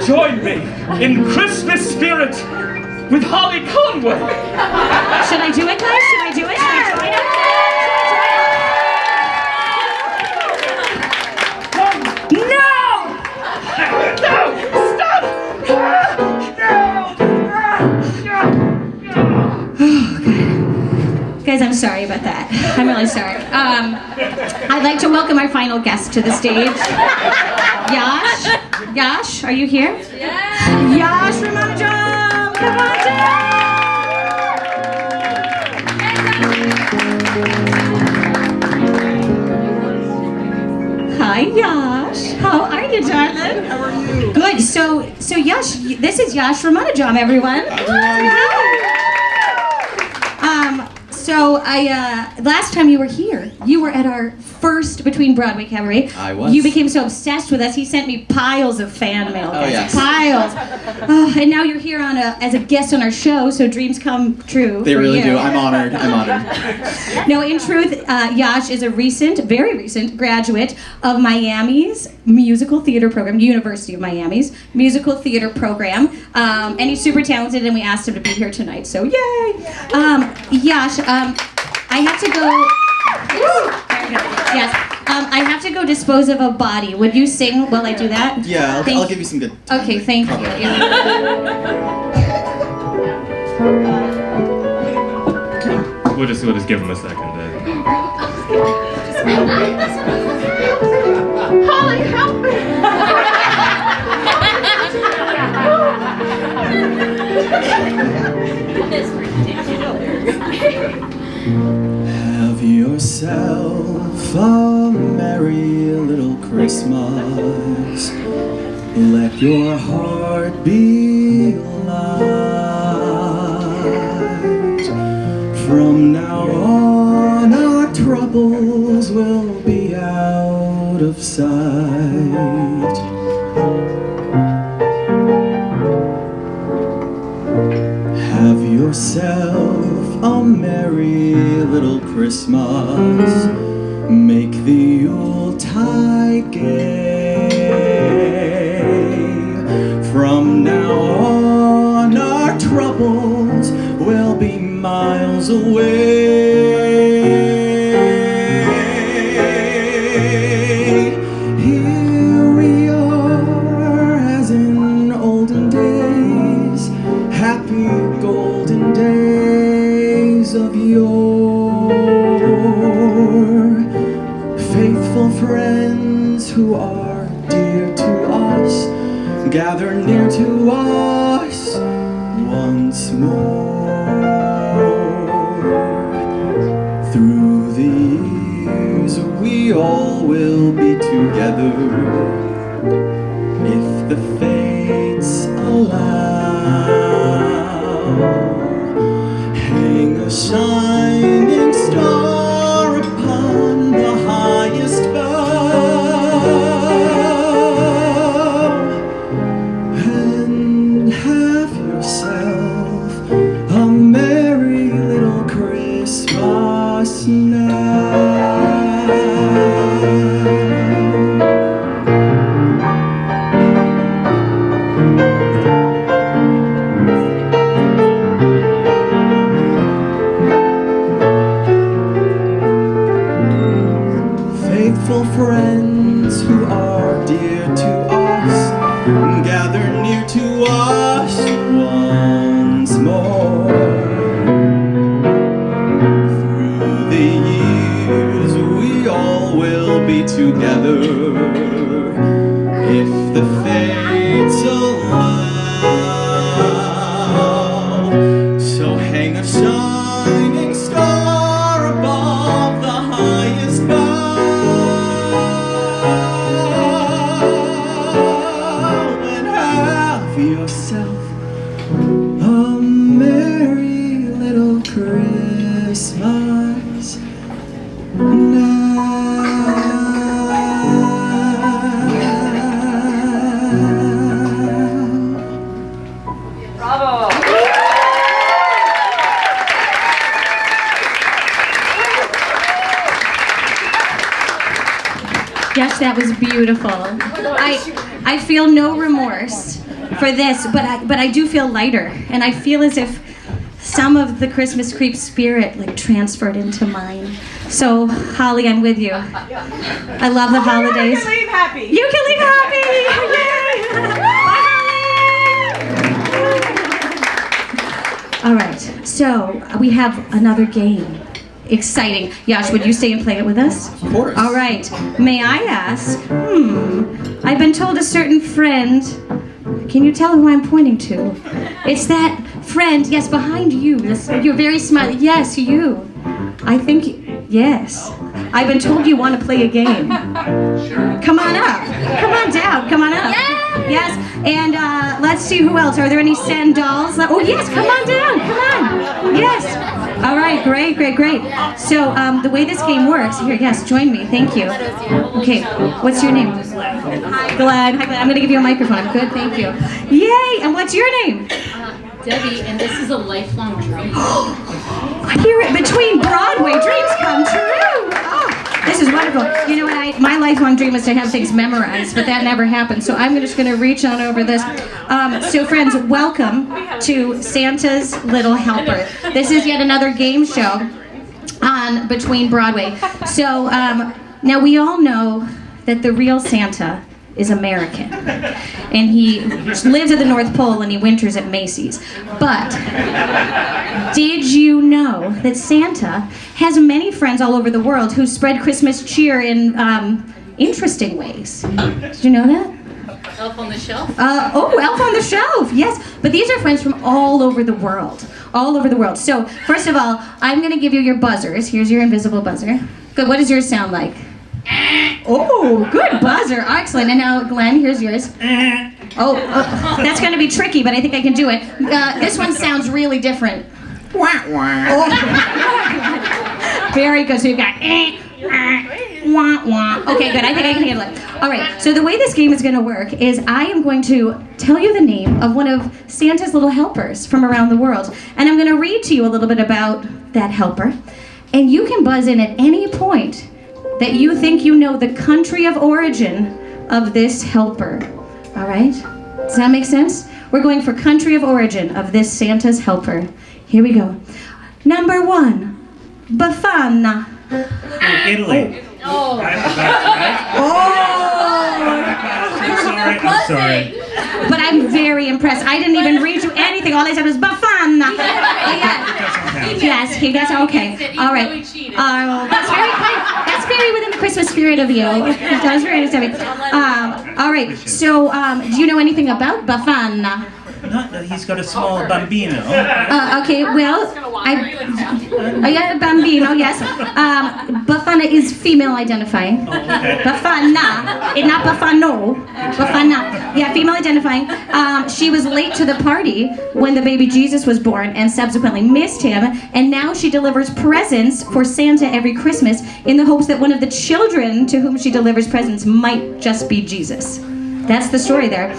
S1: Join me in Christmas spirit with Holli Conway.
S2: Should I do it, guys? Should I do it? Should I join it? No!
S1: No! Stop! No!
S2: Guys, Guys, I'm sorry about that. I'm really sorry. I'd like to welcome our final guest to the stage. Yash. Yash, are you here? Yeah. Yash Ramanujam, come on down. Hi, Yash. How are you, darling?
S10: How are you?
S2: Good. So Yash, this is Yash Ramanujam, everyone. So last time you were here, you were at our first Between Broadway Cabaret.
S10: I was.
S2: You became so obsessed with us, he sent me piles of fan mail.
S10: Oh, yes.
S2: Piles. And now you're here as a guest on our show, so dreams come true.
S10: They
S2: for
S10: really
S2: you.
S10: do. I'm honored. I'm honored.
S2: No, in truth, Yash is a very recent graduate of Miami's musical theater program, University of Miami's musical theater program. And he's super talented, and we asked him to be here tonight, so yay! Yash, I have to go... Yes. I have to go dispose of a body. Would you sing while I do that?
S10: Yeah, I'll give you some good time.
S2: Okay, thank you.
S1: We'll just give him a second.
S2: Holli, help me!
S10: Have yourself a merry little Christmas. Let your heart be light. From now on, our troubles will be out of sight. Have yourself a merry little Christmas. Make the Yuletide gay. From now on, our troubles will be miles away. Here we are, as in olden days, happy golden days of yore. Faithful friends who are dear to us, gather near to us once more. Through the years we all will be together, if the fates allow. Hang a shining star upon the highest bough, and have yourself a merry little Christmas now. Faithful friends who are dear to us, gather near to us once more. Through the years we all will be together, if the fates allow. So hang a shining star above the highest bough, and have yourself a merry little Christmas
S8: Bravo.
S2: Yes, that was beautiful. I feel no remorse for this, but I do feel lighter, and I feel as if some of the Christmas creep spirit like transferred into mine. So Holli, I'm with you. I love the holidays.
S8: You can leave happy.
S2: You can leave happy. Yay! Bye, Holli. All right, so we have another game. exciting. Yash, would you stay and play it with us?
S10: Of course.
S2: All right. May I ask? I've been told a certain friend. Can you tell who I'm pointing to? It's that friend, yes, behind you. You're very smart. Yes, you. I think, yes. I've been told you want to play a game. Sure. Come on up. Come on down. Come on up. Yeah. Yes. And let's see who else. Are there any Satin Dollz? Oh, yes. Come on down. Come on. Yes. All right. Great, great, great. So the way this game works, here, yes, join me. Thank you. Okay. What's your name? Glenn. Hi, Glenn. I'm going to give you a microphone. I'm good. Thank you. Yay. And what's your name?
S9: Debbie, and this is a lifelong dream.
S2: I hear it. Between Broadway, dreams come true. Oh, this is wonderful. You know what? My lifelong dream was to have things memorized, but that never happened. So I'm just going to reach on over this. So friends, welcome to Santa's Little Helper. This is yet another game show on Between Broadway. So now we all know that the real Santa is American, and he lives at the North Pole and he winters at Macy's. But did you know that Santa has many friends all over the world who spread Christmas cheer in interesting ways? Did you know that?
S9: Elf on the Shelf?
S2: Elf on the Shelf, yes. But these are friends from all over the world. All over the world. So, first of all, I'm going to give you your buzzers. Here's your invisible buzzer. Good, what does yours sound like? Oh, good buzzer. Excellent. And now, Glenn, here's yours. Oh, that's going to be tricky, but I think I can do it. This one sounds really different. Oh. Very good. So you've got wah, wah. Okay, good. I think I can handle it. All right. So the way this game is going to work is I am going to tell you the name of one of Santa's little helpers from around the world. And I'm going to read to you a little bit about that helper. And you can buzz in at any point that you think you know the country of origin of this helper. All right? Does that make sense? We're going for country of origin of this Santa's helper. Here we go. Number 1, Befana.
S1: Italy.
S9: Oh.
S1: I'm sorry.
S2: But I'm very impressed. I didn't even read you anything. All I said was Befana. Yes, he does. Okay. All right. That's very within the Christmas spirit of you. That's very exciting. All right. So, do you know anything about Befana?
S11: He's got a small bambino.
S2: Okay, well, yeah, bambino, yes. Bafana is female identifying.
S11: Oh, okay.
S2: Bafana, not Bafano. Bafana, yeah, female identifying. She was late to the party when the baby Jesus was born and subsequently missed him, and now she delivers presents for Santa every Christmas in the hopes that one of the children to whom she delivers presents might just be Jesus. That's the story there.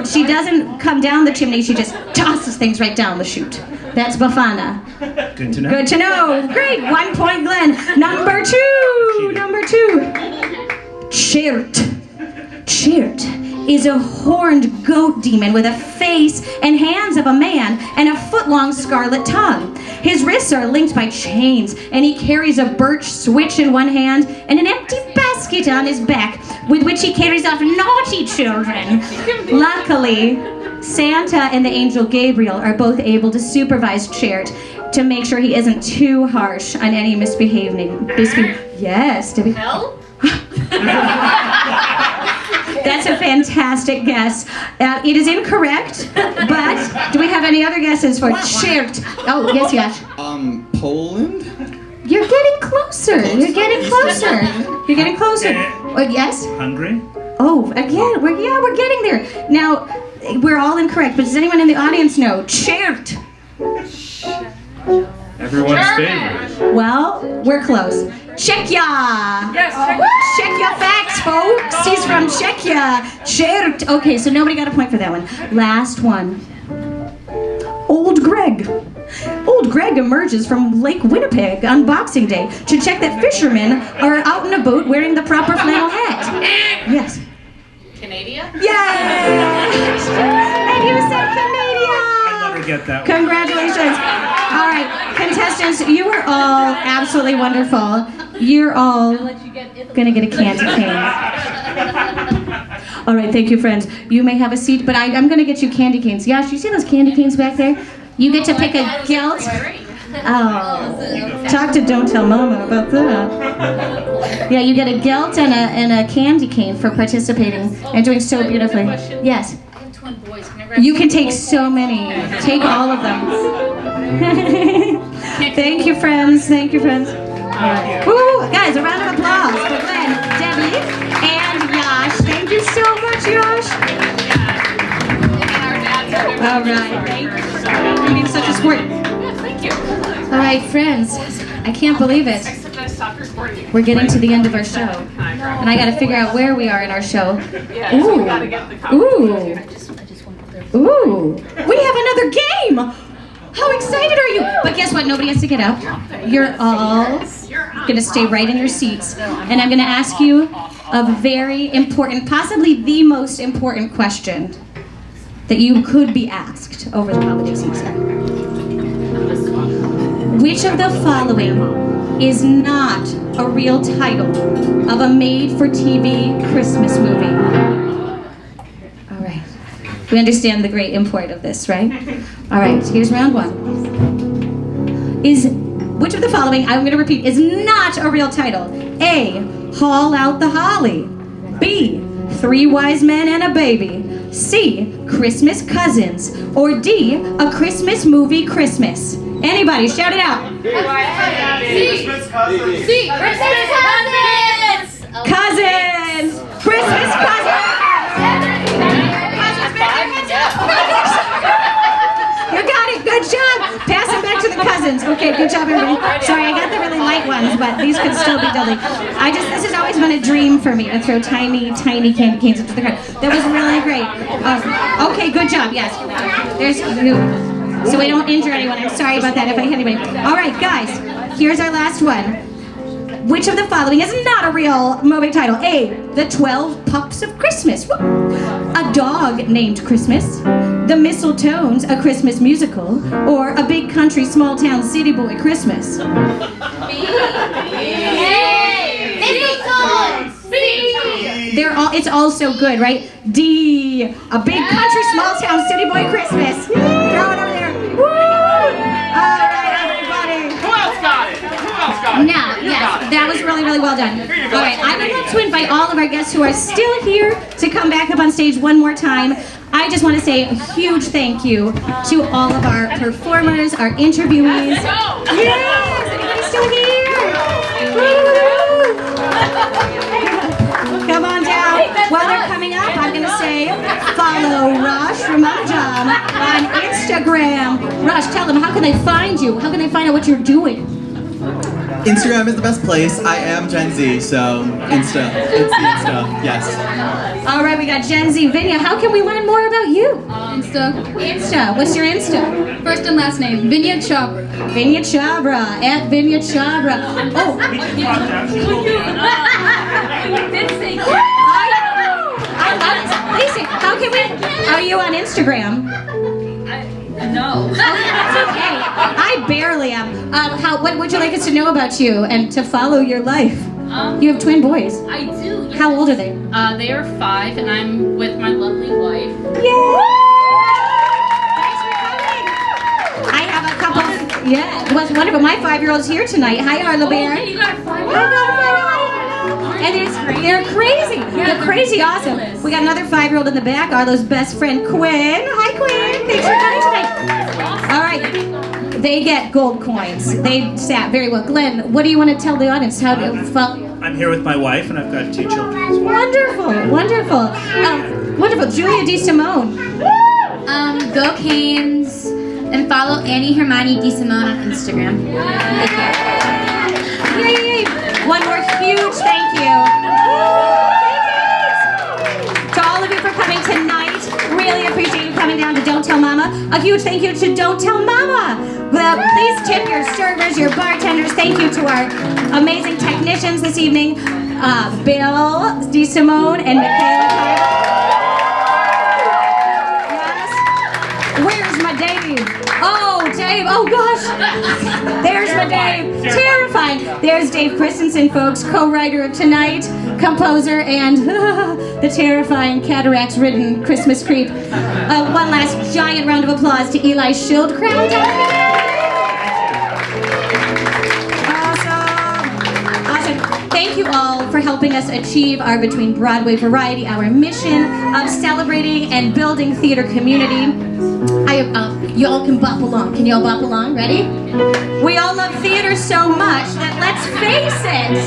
S2: She doesn't come down the chimney, she just tosses things right down the chute. That's Bafana.
S11: Good to know.
S2: Good to know. Great. 1 point, Glenn. Number 2. Number 2. Chirt. Chirt is a horned goat demon with a face and hands of a man and a foot-long scarlet tongue. His wrists are linked by chains, and he carries a birch switch in one hand and an empty basket on his back, with which he carries off naughty children. Luckily, Santa and the angel Gabriel are both able to supervise Chirt to make sure he isn't too harsh on any misbehaving. Yes, Debbie.
S9: Hell?
S2: That's a fantastic guess. It is incorrect, but do we have any other guesses for Chirt? Oh, yes, Yash.
S10: Poland?
S2: You're getting closer. You're getting closer. You're getting closer. Yes?
S11: Hungry?
S2: Oh, again, we're getting there. Now, we're all incorrect, but does anyone in the audience know Chirt?
S1: Everyone's favorite.
S2: Well, we're close. Czechia!
S8: Yes,
S2: Check your facts, folks. He's from Czechia. Chirt. Okay, so nobody got a point for that one. Last one. Old Greg. Old Greg emerges from Lake Winnipeg on Boxing Day to check that fishermen are out in a boat wearing the proper flannel hat. Yes.
S9: Canada?
S2: Yes! And you said Canada!
S11: I'll never get that one.
S2: Congratulations. All right, contestants, you are all absolutely wonderful. You're all gonna get a candy cane. All right, thank you, friends. You may have a seat, but I'm gonna get you candy canes. Yash, you see those candy canes back there? You get to pick a guilt. Oh, talk to Don't Tell Mama about that. Yeah, you get a gelt and a candy cane for participating and doing so beautifully. Yes.
S9: Twin boys.
S2: You can take so many. Take all of them. Thank you, friends. Thank you, friends. Woo! Guys, a round of applause for Glenn, Debbie, and Yash. Thank you so much, Yash. All right. Thank you for being such a sport.
S9: Thank you.
S2: All right, friends. I can't believe it.
S9: Except I stopped recording.
S2: We're getting to the end of our show, and I got to figure out where we are in our show. Ooh. Ooh. Ooh. We have another game. How excited are you? But guess what? Nobody has to get up. You're all going to stay right in your seats. And I'm going to ask you a very important, possibly the most important question that you could be asked over the holiday season. Which of the following is not a real title of a made-for-TV Christmas movie? All right. We understand the great import of this, right? All right, here's round one. Which of the following, I'm going to repeat, is not a real title? A, Haul Out the Holly. B, Three Wise Men and a Baby. C, Christmas Cousins. Or D, A Christmas Movie Christmas. Anybody, shout it out.
S9: Christmas Cousins.
S2: Cousins. Christmas Cousins. You got it. Good job. Pass it back to the cousins. Okay, good job, everybody. Sorry, I got the really light ones, but these could still be deadly. This has always been a dream for me to throw tiny, tiny candy canes into the crowd. That was really great. Okay, good job. Yes. So we don't injure anyone. I'm sorry about that if I hit anybody. All right, guys. Here's our last one. Which of the following is not a real movie title? A, The 12 Pups of Christmas. A Dog Named Christmas. The Mistletones, A Christmas Musical. Or A Big Country Small Town City Boy Christmas. It's all so good, right? D, A Big Country Small Town City Boy Christmas. Throw it over there. Woo! All right, everybody.
S4: Who else got it?
S2: Now, yes, that was really, really well done. All right, I would like to invite all of our guests who are still here to come back up on stage one more time. I just want to say a huge thank you to all of our performers, our interviewees. Yes, everybody's still here. Come on down. While they're coming up, I'm going to say follow Yash Ramanujam on Instagram. Rush, tell them, how can they find you? How can they find out what you're doing?
S10: Instagram is the best place. I am Gen Z, so Insta. It's the Insta, yes.
S2: All right, we got Gen Z. Vinya, how can we learn more about you?
S3: Insta.
S2: What's your Insta?
S3: First and last name, Vinya Chhabra.
S2: Vinya Chhabra, at Vinya Chhabra. Oh,
S9: You did say
S2: I love it. Lisa, how can we? Are you on Instagram?
S9: no.
S2: That's okay. I barely am. What would you like us to know about you and to follow your life? You have twin boys.
S9: I do. Yes.
S2: How old are they?
S9: They are 5, and I'm with my lovely wife.
S2: Yay! Thanks for coming. I have a couple. Yeah, it was wonderful. My 5-year-old's here tonight. Hi, Arlo Bear.
S9: You got a 5-year-old?
S2: I got a 5-year-old. And they're crazy. They're crazy awesome. We got another 5-year-old in the back, Arlo's best friend, Quinn. Hi, Quinn. Thanks for coming tonight. All right. They get gold coins. They sat very well. Glenn, what do you want to tell the audience? How to follow?
S11: I'm here with my wife, and I've got 2 children.
S2: Wonderful, wonderful. Wonderful. Julia DeSimone.
S3: Go Canes and follow Annie Hermione DeSimone on Instagram. Thank you.
S2: Yay! One more huge thank you. To all of you for coming tonight. Really appreciate you coming down to Don't Tell Mama. A huge thank you to Don't Tell Mama. Well, please tip your servers, your bartenders. Thank you to our amazing technicians this evening, Bill DeSimone and Michaela. Yes. Where's my Dave? Oh, Dave. Oh, gosh. There's my Dave. Terrifying. There's Dave Christensen, folks, co-writer of Tonight, composer, and the terrifying cataracts-ridden Christmas creep. One last giant round of applause to Eli Schildkraut. for helping us achieve our Between Broadway Variety Hour mission of celebrating and building theater community. You all can bop along. Can you all bop along? Ready? We all love theater so much that let's face it.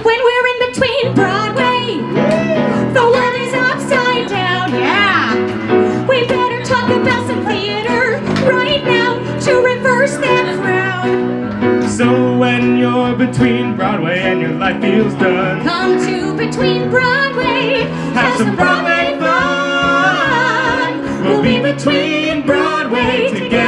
S2: When we're in between Broadway, the world is upside down. Yeah. We better talk about some theater right now to reverse that frown.
S1: So when you're between Broadway and your life feels done,
S2: Come to Between Broadway,
S1: have some Broadway fun. We'll be between Broadway together.